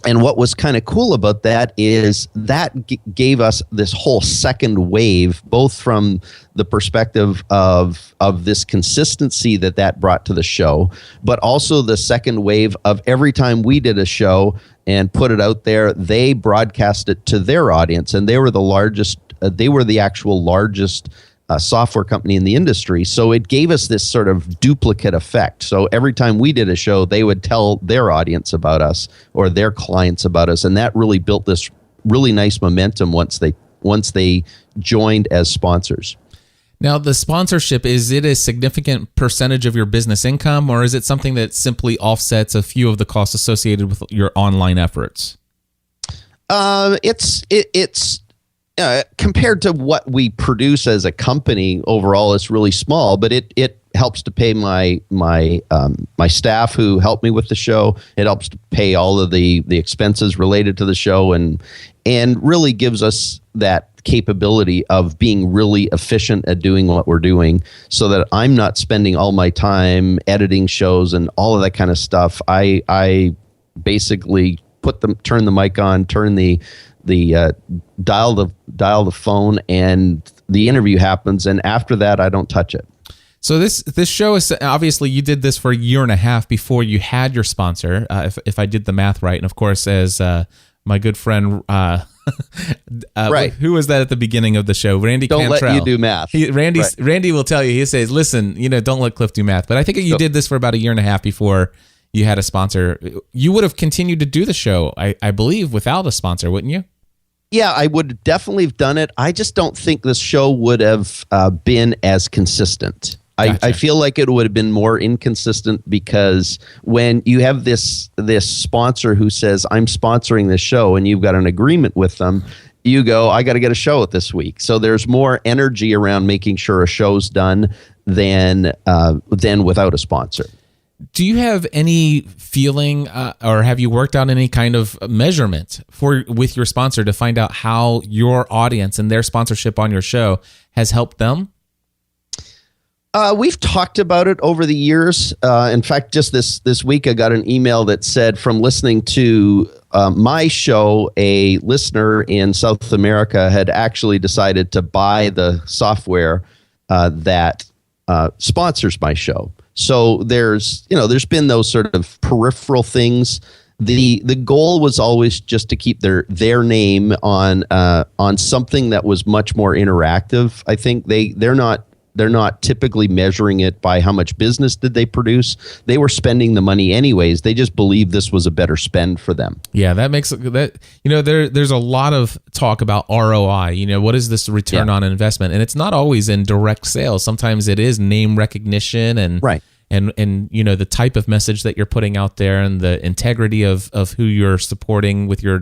what was kind of cool about that is that gave us this whole second wave, both from the perspective of this consistency that brought to the show, but also the second wave of every time we did a show and put it out there, they broadcast it to their audience, and they were the largest. They were the actual largest software company in the industry. So it gave us this sort of duplicate effect. So every time we did a show, they would tell their audience about us or their clients about us. And that really built this really nice momentum once they joined as sponsors.
Now, the sponsorship, is it a significant percentage of your business income, or is it something that simply offsets a few of the costs associated with your online efforts?
It's compared to what we produce as a company overall, it's really small, but it helps to pay my staff who help me with the show. It helps to pay all of the expenses related to the show, and really gives us that capability of being really efficient at doing what we're doing, so that I'm not spending all my time editing shows and all of that kind of stuff. I basically turn the mic on, turn the dial the phone, and the interview happens. And after that, I don't touch it.
So this show is obviously, you did this for a year and a half before you had your sponsor, if I did the math right. And of course, as my good friend,
right,
who was that at the beginning of the show? Randy
Don't
Cantrell.
let you do math.
Randy will tell you. He says, "Listen, don't let Cliff do math." But I think you did this for about a year and a half before you had a sponsor. You would have continued to do the show, I believe, without a sponsor, wouldn't you?
Yeah, I would definitely have done it. I just don't think this show would have been as consistent.
Gotcha.
I feel like it would have been more inconsistent, because when you have this sponsor who says, I'm sponsoring this show, and you've got an agreement with them, you go, I got to get a show this week. So there's more energy around making sure a show's done than without a sponsor.
Do you have any feeling, or have you worked out any kind of measurement with your sponsor to find out how your audience and their sponsorship on your show has helped them?
We've talked about it over the years. In fact, just this week, I got an email that said, from listening to my show, a listener in South America had actually decided to buy the software that sponsors my show. So there's been those sort of peripheral things. The goal was always just to keep their name on something that was much more interactive. I think they're not typically measuring it by how much business did they produce. They were spending the money anyways. They just believed this was a better spend for them.
Yeah, that makes that, there's a lot of talk about ROI. What is this return on investment? And it's not always in direct sales. Sometimes it is name recognition and
right.
And the type of message that you're putting out there, and the integrity of who you're supporting with your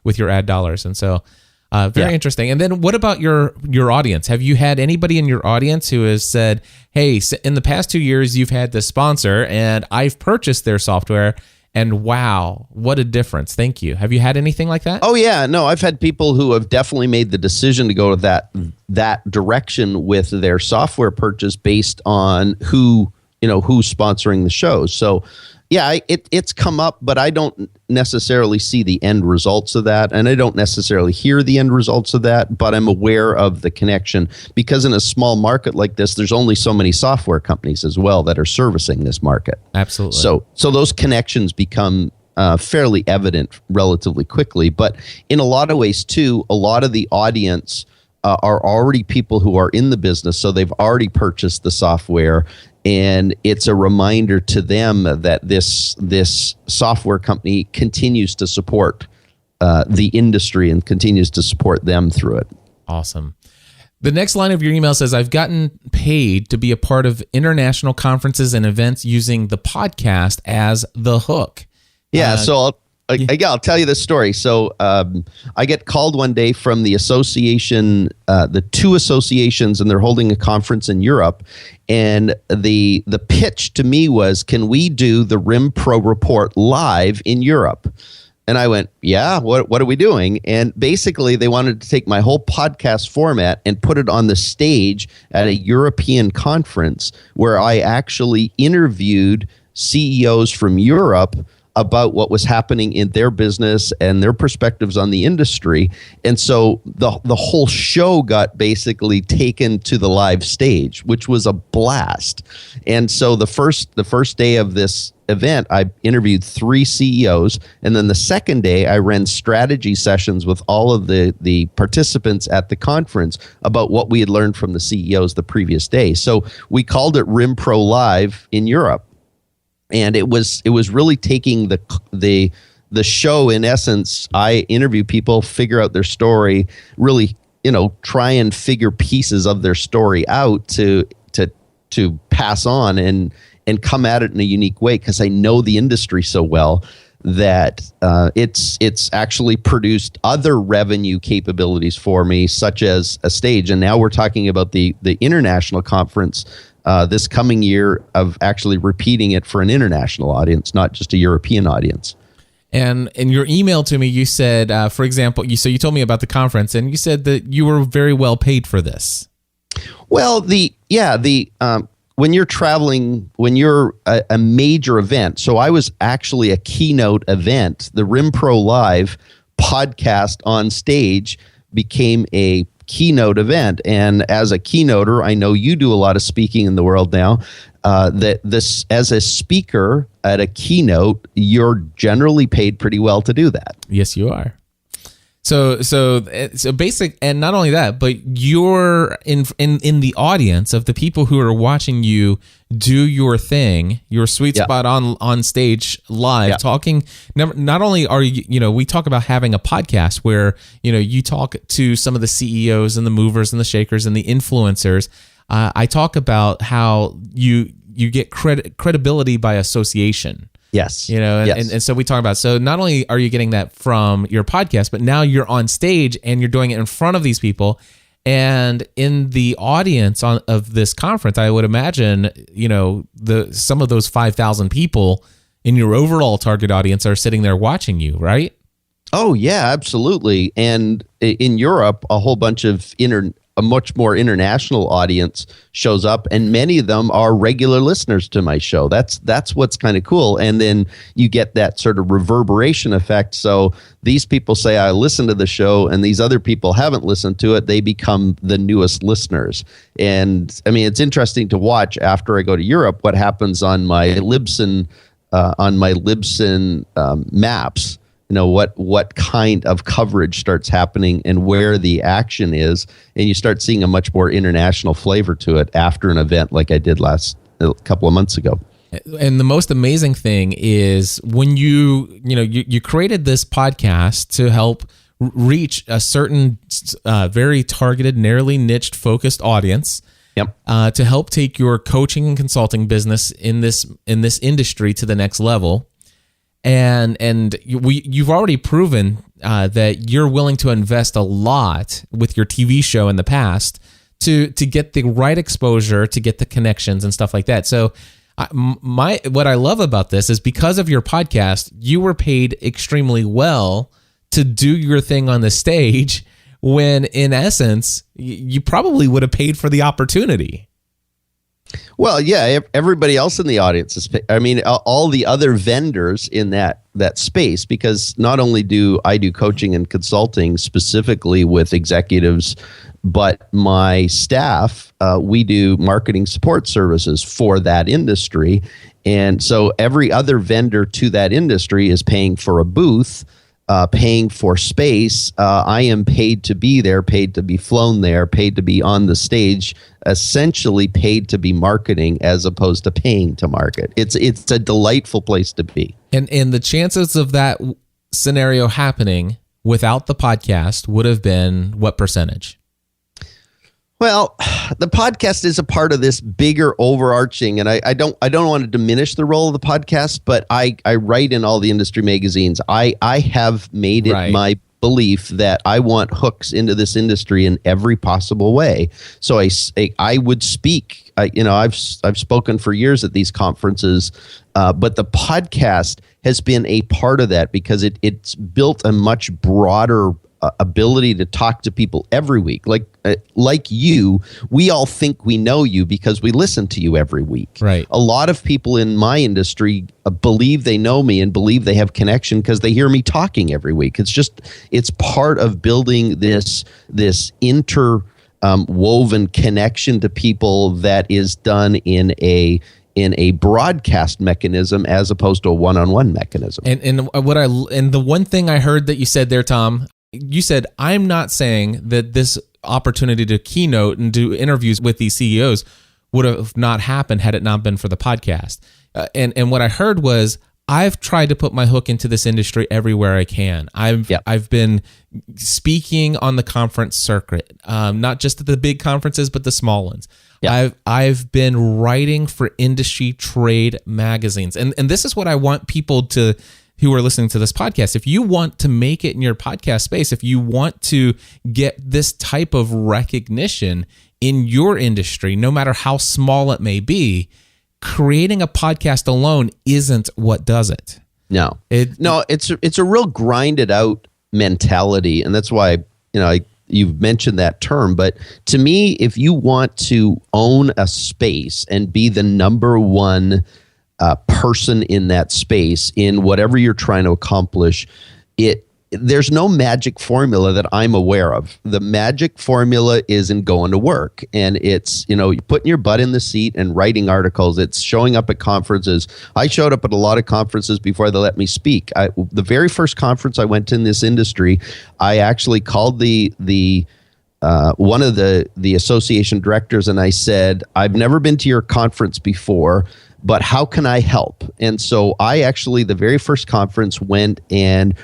with your ad dollars. And so very interesting. And then what about your audience? Have you had anybody in your audience who has said, hey, in the past 2 years, you've had this sponsor and I've purchased their software, and wow, what a difference. Thank you. Have you had anything like that?
Oh, yeah. No, I've had people who have definitely made the decision to go to that direction with their software purchase based on who's sponsoring the show. So yeah, it's come up, but I don't necessarily see the end results of that, and I don't necessarily hear the end results of that, but I'm aware of the connection, because in a small market like this, there's only so many software companies as well that are servicing this market.
Absolutely.
So those connections become fairly evident relatively quickly, but in a lot of ways too, a lot of the audience are already people who are in the business, so they've already purchased the software. And it's a reminder to them that this software company continues to support the industry and continues to support them through it.
Awesome. The next line of your email says, I've gotten paid to be a part of international conferences and events using the podcast as the hook.
Yeah, so I'll tell you this story. So I get called one day from the association, the two associations, and they're holding a conference in Europe. And the pitch to me was, can we do the RIM Pro Report live in Europe? And I went, yeah, what are we doing? And basically, they wanted to take my whole podcast format and put it on the stage at a European conference where I actually interviewed CEOs from Europe about what was happening in their business and their perspectives on the industry. And so the whole show got basically taken to the live stage, which was a blast. And so the first day of this event, I interviewed 3 CEOs. And then the second day, I ran strategy sessions with all of the participants at the conference about what we had learned from the CEOs the previous day. So we called it RIM Pro Live in Europe. And it was really taking the show, in essence. I interview people, figure out their story, really, try and figure pieces of their story out to pass on and come at it in a unique way, because I know the industry so well that it's actually produced other revenue capabilities for me, such as a stage. And now we're talking about the international conference this coming year, of actually repeating it for an international audience, not just a European audience.
And in your email to me, you said, for example, you told me about the conference, and you said that you were very well paid for this. Well,
when you're traveling, when you're a major event, so I was actually a keynote event. The RIM Pro Live podcast on stage became a keynote event. And as a keynoter, I know you do a lot of speaking in the world now. That this, as a speaker at a keynote, you're generally paid pretty well to do that.
Yes, you are. So basic, and not only that, but you're in the audience of the people who are watching you do your thing, your sweet spot on stage live, talking. Not only are you, we talk about having a podcast where, you talk to some of the CEOs and the movers and the shakers and the influencers. I talk about how you get credibility by association.
Yes.
And so we talk about, so not only are you getting that from your podcast, but now you're on stage and you're doing it in front of these people. And in the audience of this conference, I would imagine, some of those 5,000 people in your overall target audience are sitting there watching you, right?
Oh, yeah, absolutely. And in Europe, a whole bunch of a much more international audience shows up, and many of them are regular listeners to my show. That's what's kind of cool. And then you get that sort of reverberation effect. So these people say, I listen to the show, and these other people haven't listened to it. They become the newest listeners. And I mean, it's interesting to watch after I go to Europe, what happens on my Libsyn maps. What kind of coverage starts happening and where the action is, and you start seeing a much more international flavor to it after an event like I did a couple of months ago.
And the most amazing thing is when you created this podcast to help reach a certain very targeted, narrowly niched, focused audience.
Yep.
To help take your coaching and consulting business in this industry to the next level. And you've already proven that you're willing to invest a lot with your TV show in the past to get the right exposure, to get the connections and stuff like that. So what I love about this is because of your podcast, you were paid extremely well to do your thing on the stage when in essence, you probably would have paid for the opportunity.
Well, yeah, everybody else in the audience is, all the other vendors in that space, because not only do I do coaching and consulting specifically with executives, but my staff, we do marketing support services for that industry. And so every other vendor to that industry is paying for a booth, paying for space. I am paid to be there, paid to be flown there, paid to be on the stage, essentially paid to be marketing as opposed to paying to market. It's a delightful place to be.
And the chances of that scenario happening without the podcast would have been what percentage?
Well, the podcast is a part of this bigger overarching, and I don't want to diminish the role of the podcast, but I write in all the industry magazines. I have made it my belief that I want hooks into this industry in every possible way. So I would speak. I've spoken for years at these conferences, but the podcast has been a part of that because it's built a much broader ability to talk to people every week. Like you, we all think we know you because we listen to you every week.
Right. A
lot of people in my industry believe they know me and believe they have connection because they hear me talking every week. It's part of building this woven connection to people that is done in a broadcast mechanism as opposed to a one-on-one mechanism.
And the one thing I heard that you said there, Tom, you said, I'm not saying that this opportunity to keynote and do interviews with these CEOs would have not happened had it not been for the podcast. And what I heard was, I've tried to put my hook into this industry everywhere I can. I've been speaking on the conference circuit, not just at the big conferences, but the small ones. Yep. I've been writing for industry trade magazines. And this is what I want people who are listening to this podcast. If you want to make it in your podcast space, if you want to get this type of recognition in your industry, no matter how small it may be, creating a podcast alone isn't what does it.
No, it's a real grinded out mentality. And that's why, you've mentioned that term, but to me, if you want to own a space and be the number one person in that space, in whatever you're trying to accomplish, there's no magic formula that I'm aware of. The magic formula is in going to work, and it's, putting your butt in the seat and writing articles. It's showing up at conferences. I showed up at a lot of conferences before they let me speak. The very first conference I went to in this industry, I actually called the one of the association directors, and I said, I've never been to your conference before, but how can I help? And so I actually, the very first conference, went and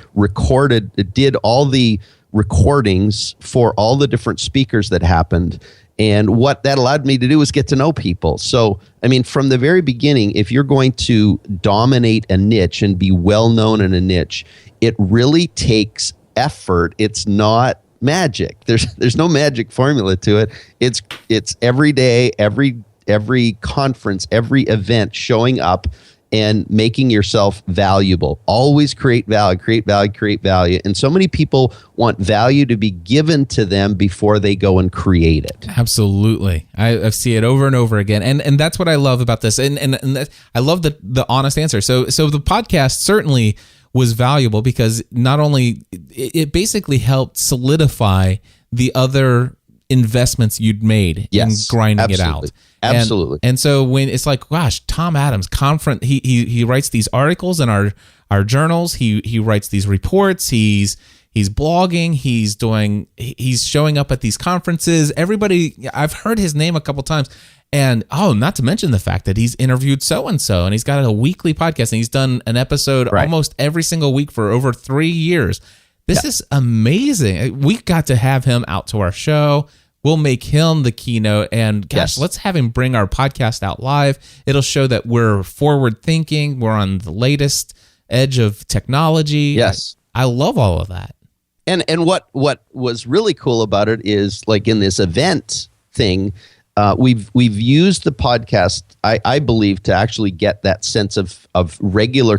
did all the recordings for all the different speakers that happened. And what that allowed me to do was get to know people. So, from the very beginning, if you're going to dominate a niche and be well known in a niche, it really takes effort. It's not magic. There's no magic formula to it. It's every day, every conference, every event, showing up and making yourself valuable. Always create value. And so many people want value to be given to them before they go and create it.
Absolutely. I see it over and over again. And that's what I love about this. And I love the honest answer. So the podcast certainly was valuable because not only it basically helped solidify the other investments you'd made in grinding it out.
Absolutely.
And so when it's like, gosh, Tom Adams, he writes these articles in our journals. He writes these reports. He's blogging. He's showing up at these conferences. Everybody, I've heard his name a couple times. And not to mention the fact that he's interviewed so-and-so, and he's got a weekly podcast, and he's done an episode almost every single week for over 3 years. This is amazing. We got to have him out to our show. We'll make him the keynote, and gosh, let's have him bring our podcast out live. It'll show that we're forward thinking. We're on the latest edge of technology.
Yes.
I love all of that.
And what was really cool about it is, like, in this event thing, we've used the podcast, I believe, to actually get that sense of regular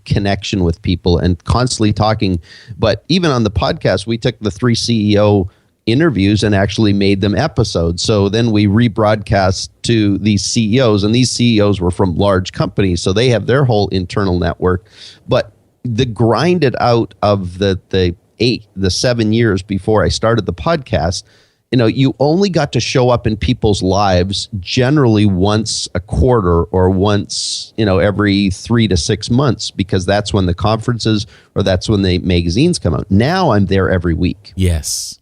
connection with people and constantly talking. But even on the podcast, we took the 3 CEO interviews and actually made them episodes. So then we rebroadcast to these CEOs, and these CEOs were from large companies, so they have their whole internal network. But the grinded out of the 7 years before I started the podcast, you only got to show up in people's lives generally once a quarter or once, every 3 to 6 months, because that's when the conferences or that's when the magazines come out. Now I'm there every week.
Yes.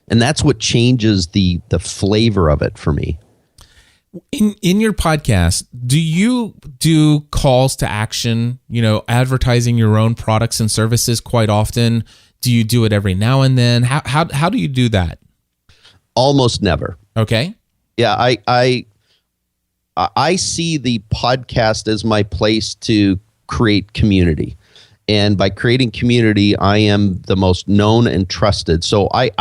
And that's what changes the flavor of it for me.
In your podcast, do you do calls to action, advertising your own products and services quite often? Do you do it every now and then? How do you do that?
Almost never.
Okay.
Yeah, I see the podcast as my place to create community. And by creating community, I am the most known and trusted. So I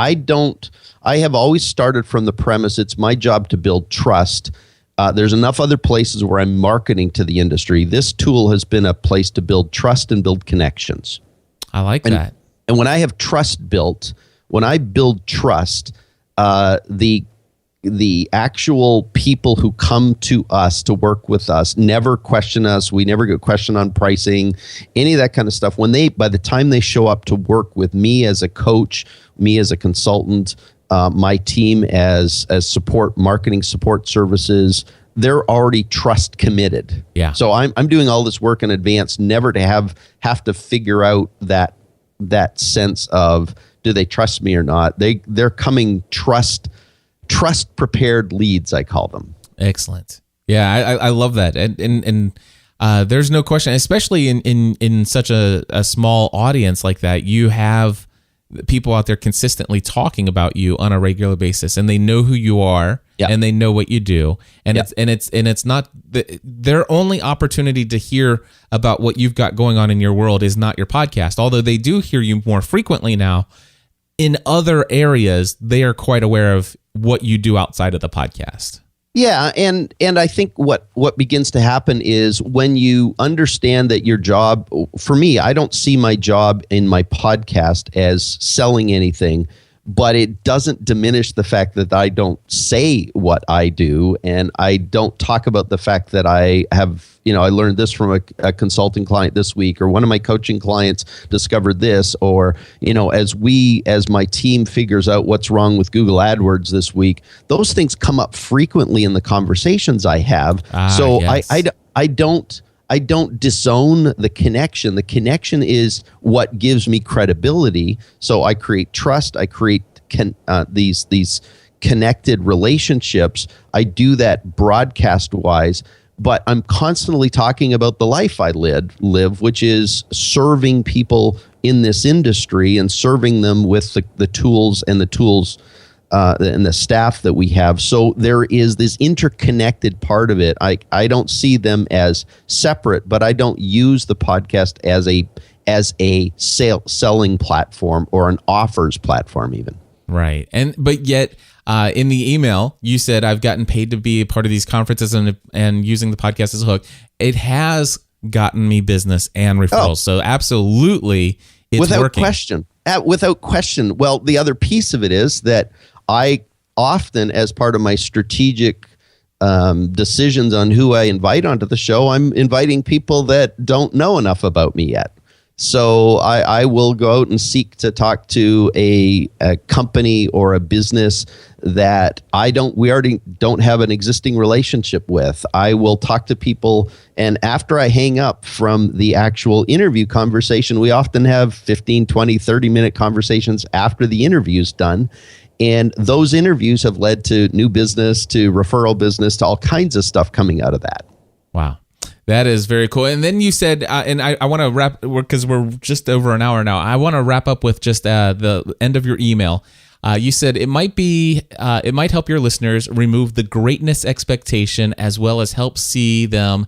have always started from the premise it's my job to build trust. There's enough other places where I'm marketing to the industry. This tool has been a place to build trust and build connections.
I like that.
And when I have trust built, when I build trust, the actual people who come to us to work with us never question us. We never get questioned on pricing, any of that kind of stuff. By the time they show up to work with me as a coach, me as a consultant, my team as marketing support services, they're already trust committed.
Yeah.
So I'm doing all this work in advance, never to have to figure out that sense of, do they trust me or not? They're coming trust prepared leads, I call them.
Excellent. Yeah, I love that. And there's no question, especially in such a small audience like that, you have people out there consistently talking about you on a regular basis, and they know who you are. Yeah. And they know what you do, and it's not their only opportunity to hear about what you've got going on in your world is not your podcast. Although they do hear you more frequently now, in other areas they are quite aware of what you do outside of the podcast.
Yeah, and I think what begins to happen is when you understand that your job, for me, I don't see my job in my podcast as selling anything, but it doesn't diminish the fact that I don't say what I do, and I don't talk about the fact that I have, I learned this from a consulting client this week, or one of my coaching clients discovered this, or, as my team figures out what's wrong with Google AdWords this week, those things come up frequently in the conversations I have. So yes. I don't disown the connection. The connection is what gives me credibility. So I create trust. I create these connected relationships. I do that broadcast wise, but I'm constantly talking about the life I live, which is serving people in this industry and serving them with the tools and the staff that we have. So there is this interconnected part of it. I don't see them as separate, but I don't use the podcast as a selling platform or an offers platform even.
Right. But yet in the email, you said, I've gotten paid to be a part of these conferences and using the podcast as a hook. It has gotten me business and referrals. So absolutely, it's
without
working.
Without question. Well, the other piece of it is that I often, as part of my strategic decisions on who I invite onto the show, I'm inviting people that don't know enough about me yet. So I will go out and seek to talk to a company or a business that we already don't have an existing relationship with. I will talk to people, and after I hang up from the actual interview conversation, we often have 15, 20, 30-minute conversations after the interview's done. And those interviews have led to new business, to referral business, to all kinds of stuff coming out of that.
Wow. That is very cool. And then you said, and I want to wrap, because we're just over an hour now, I want to wrap up with just the end of your email. You said it might help your listeners remove the greatness expectation, as well as help see them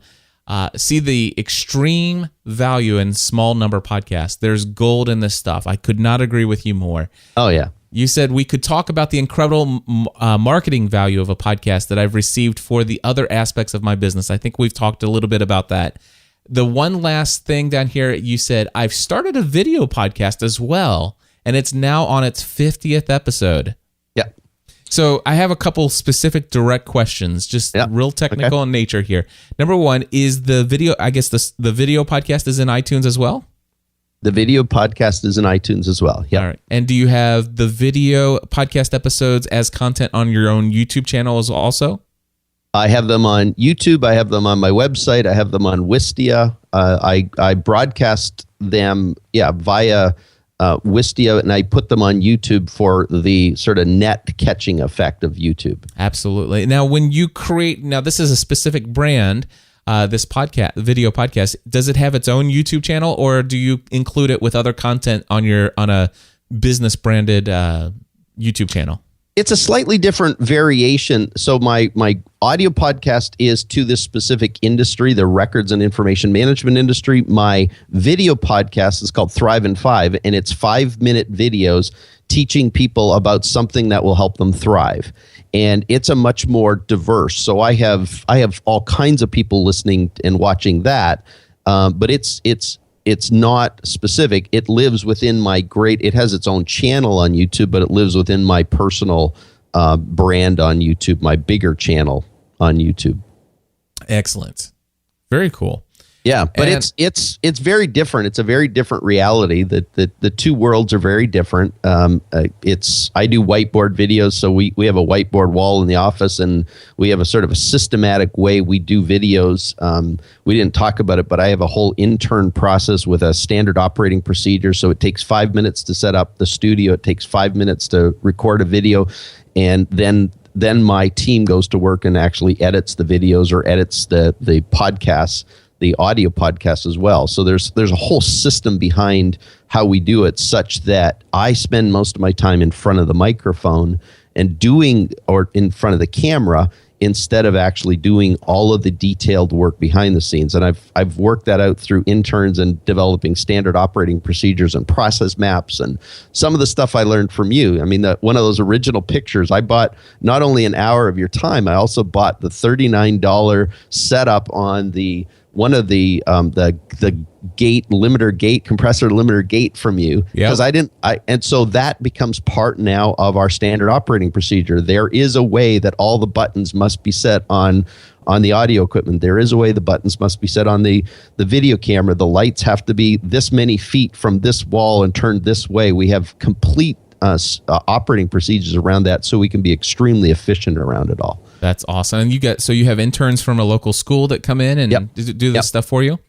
see the extreme value in small number podcasts. There's gold in this stuff. I could not agree with you more.
Oh, yeah.
You said we could talk about the incredible marketing value of a podcast that I've received for the other aspects of my business. I think we've talked a little bit about that. The one last thing down here, you said, I've started a video podcast as well, and it's now on its 50th episode.
Yeah.
So I have a couple specific direct questions, just real technical in nature here. Number one, is the video, I guess the video podcast is in iTunes as well?
The video podcast is in iTunes as well. Yeah.
All right. And do you have the video podcast episodes as content on your own YouTube channel as also?
I have them on YouTube. I have them on my website. I have them on Wistia. I broadcast them via Wistia, and I put them on YouTube for the sort of net catching effect of YouTube.
Absolutely. Now, when you this is a specific brand. This podcast, video podcast, does it have its own YouTube channel, or do you include it with other content on a business branded YouTube channel?
It's a slightly different variation. So my audio podcast is to this specific industry, the records and information management industry. My video podcast is called Thrive in 5, and it's 5-minute videos teaching people about something that will help them thrive. And it's a much more diverse. So I have all kinds of people listening and watching that, but it's not specific. It lives within it has its own channel on YouTube, but it lives within my personal brand on YouTube, my bigger channel on YouTube.
Excellent. Very cool.
Yeah, but it's very different. It's a very different reality. The two worlds are very different. I do whiteboard videos, so we have a whiteboard wall in the office, and we have a sort of a systematic way we do videos. We didn't talk about it, but I have a whole intern process with a standard operating procedure. So it takes 5 minutes to set up the studio. It takes 5 minutes to record a video, and then my team goes to work and actually edits the videos or edits the podcasts, the audio podcast as well. So there's a whole system behind how we do it, such that I spend most of my time in front of the microphone and or in front of the camera, instead of actually doing all of the detailed work behind the scenes. And I've worked that out through interns and developing standard operating procedures and process maps and some of the stuff I learned from you. I mean, one of those original pictures, I bought not only an hour of your time, I also bought the $39 setup on the compressor limiter gate from you, because and so that becomes part now of our standard operating procedure. There is a way that all the buttons must be set on the audio equipment. There is a way the buttons must be set on the video camera. The lights have to be this many feet from this wall and turned this way. We have complete operating procedures around that, so we can be extremely efficient around it all.
That's awesome. And you have interns from a local school that come in and do this stuff for you?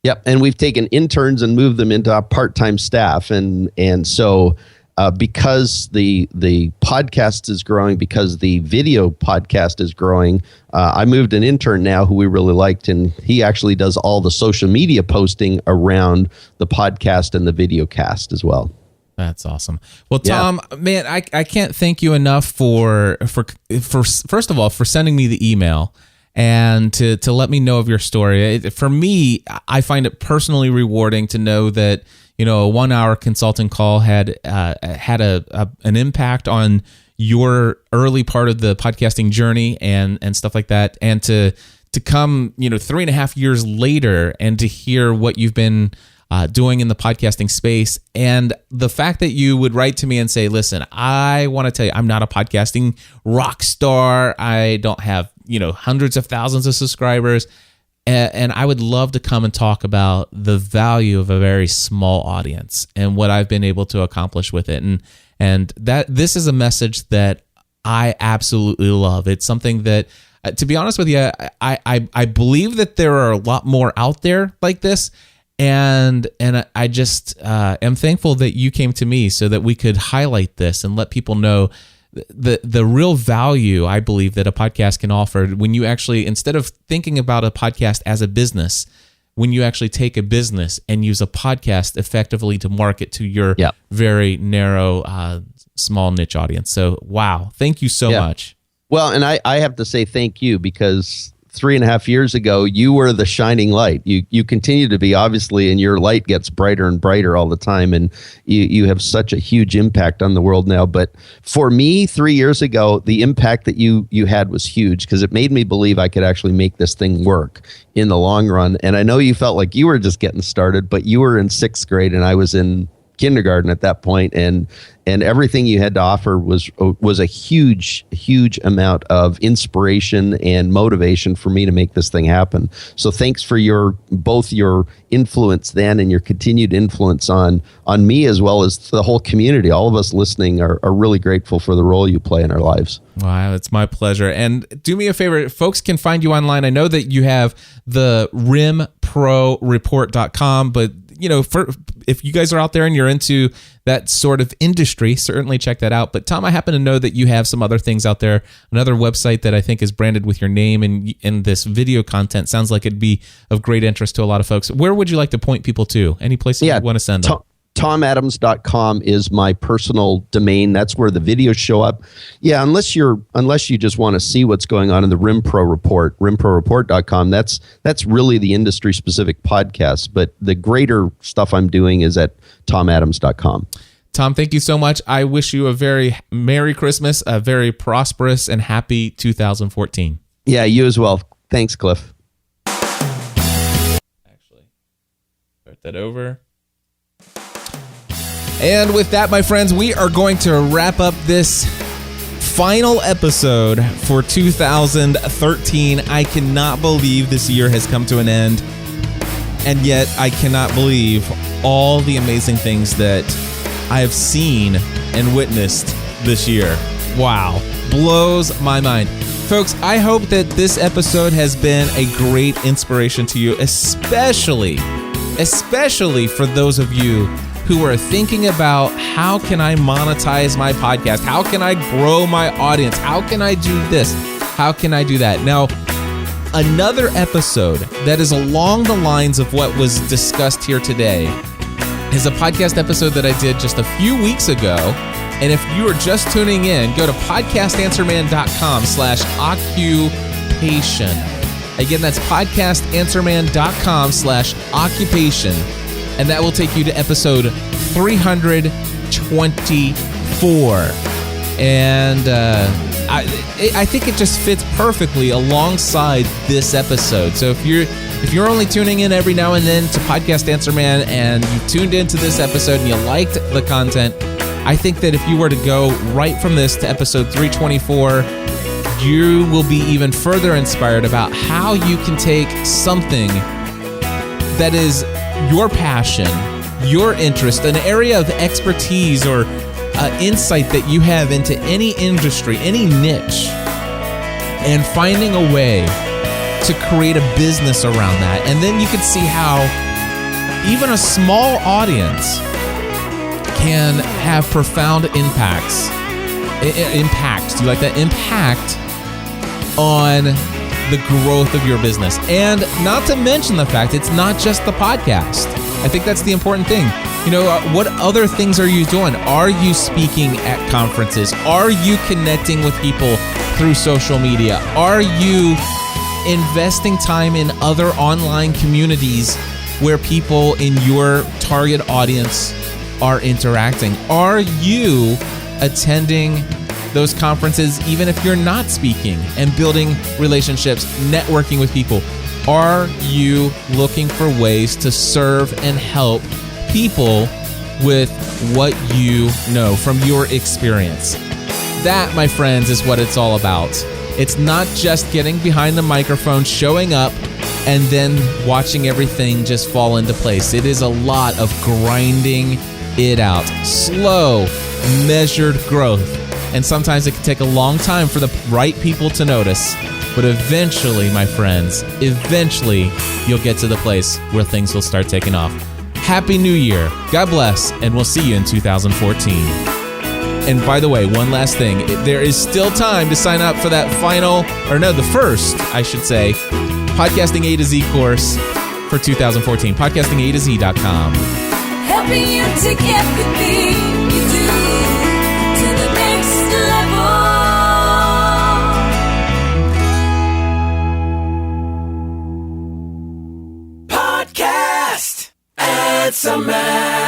Yep. And we've taken interns and moved them into our part-time staff. And so because the podcast is growing, because the video podcast is growing, I moved an intern now who we really liked, and he actually does all the social media posting around the podcast and the video cast as well.
That's awesome. Well, Tom, man, I can't thank you enough for first of all, for sending me the email and to let me know of your story. For me, I find it personally rewarding to know that, a 1-hour consulting call had an impact on your early part of the podcasting journey and stuff like that. And to come, 3.5 years later and to hear what you've been doing in the podcasting space, and the fact that you would write to me and say, listen, I want to tell you, I'm not a podcasting rock star. I don't have, hundreds of thousands of subscribers. And I would love to come and talk about the value of a very small audience and what I've been able to accomplish with it. And that this is a message that I absolutely love. It's something that, to be honest with you, I believe that there are a lot more out there like this. And I just am thankful that you came to me so that we could highlight this and let people know the real value, I believe, that a podcast can offer when you actually, instead of thinking about a podcast as a business, when you actually take a business and use a podcast effectively to market to your very narrow, small niche audience. So, wow. Thank you so much.
Well, and I have to say thank you, because 3.5 years ago, you were the shining light. You continue to be, obviously, and your light gets brighter and brighter all the time. And you have such a huge impact on the world now. But for me, 3 years ago, the impact that you had was huge, because it made me believe I could actually make this thing work in the long run. And I know you felt like you were just getting started, but you were in 6th grade and I was in kindergarten at that point, and everything you had to offer was a huge amount of inspiration and motivation for me to make this thing happen. So thanks for both your influence then and your continued influence on me, as well as the whole community. All of us listening are really grateful for the role you play in our lives.
Wow, it's my pleasure. And do me a favor, folks can find you online. I know that you have the rimproreport.com, but if you guys are out there and you're into that sort of industry, certainly check that out. But Tom, I happen to know that you have some other things out there. Another website that I think is branded with your name and this video content sounds like it'd be of great interest to a lot of folks. Where would you like to point people to? Any place you want to send them?
TomAdams.com is my personal domain. That's where the videos show up. Yeah, unless you just want to see what's going on in the RimPro Report, rimproreport.com, that's really the industry-specific podcast. But the greater stuff I'm doing is at TomAdams.com.
Tom, thank you so much. I wish you a very Merry Christmas, a very prosperous and happy 2014.
Yeah, you as well. Thanks, Cliff.
Actually, start that over. And with that, my friends, we are going to wrap up this final episode for 2013. I cannot believe this year has come to an end. And yet I cannot believe all the amazing things that I have seen and witnessed this year. Wow. Blows my mind. Folks, I hope that this episode has been a great inspiration to you, especially for those of you who are thinking about, how can I monetize my podcast? How can I grow my audience? How can I do this? How can I do that? Now, another episode that is along the lines of what was discussed here today is a podcast episode that I did just a few weeks ago. And if you are just tuning in, go to podcastanswerman.com/occupation. Again, that's podcastanswerman.com/occupation. And that will take you to episode 324. And I think it just fits perfectly alongside this episode. So if you're only tuning in every now and then to Podcast Answer Man and you tuned into this episode and you liked the content, I think that if you were to go right from this to episode 324, you will be even further inspired about how you can take something that is your passion, your interest, an area of expertise or insight that you have into any industry, any niche, and finding a way to create a business around that. And then you can see how even a small audience can have profound impacts. Do you like that? Impact on the growth of your business. And not to mention the fact it's not just the podcast. I think that's the important thing. You know, what other things are you doing? Are you speaking at conferences? Are you connecting with people through social media? Are you investing time in other online communities where people in your target audience are interacting? Are you attending those conferences even if you're not speaking and building relationships, networking with people? Are you looking for ways to serve and help people with what you know from your experience? That, my friends, is what it's all about. It's not just getting behind the microphone, showing up, and then watching everything just fall into place. It is a lot of grinding it out. Slow, measured growth. And sometimes it can take a long time for the right people to notice. But eventually, my friends, you'll get to the place where things will start taking off. Happy New Year. God bless, and we'll see you in 2014. And by the way, one last thing. There is still time to sign up for that the first, I should say, Podcasting A to Z course for 2014. PodcastingA2Z.com.
Helping you take everything you do to the next level. Podcast Answer Man.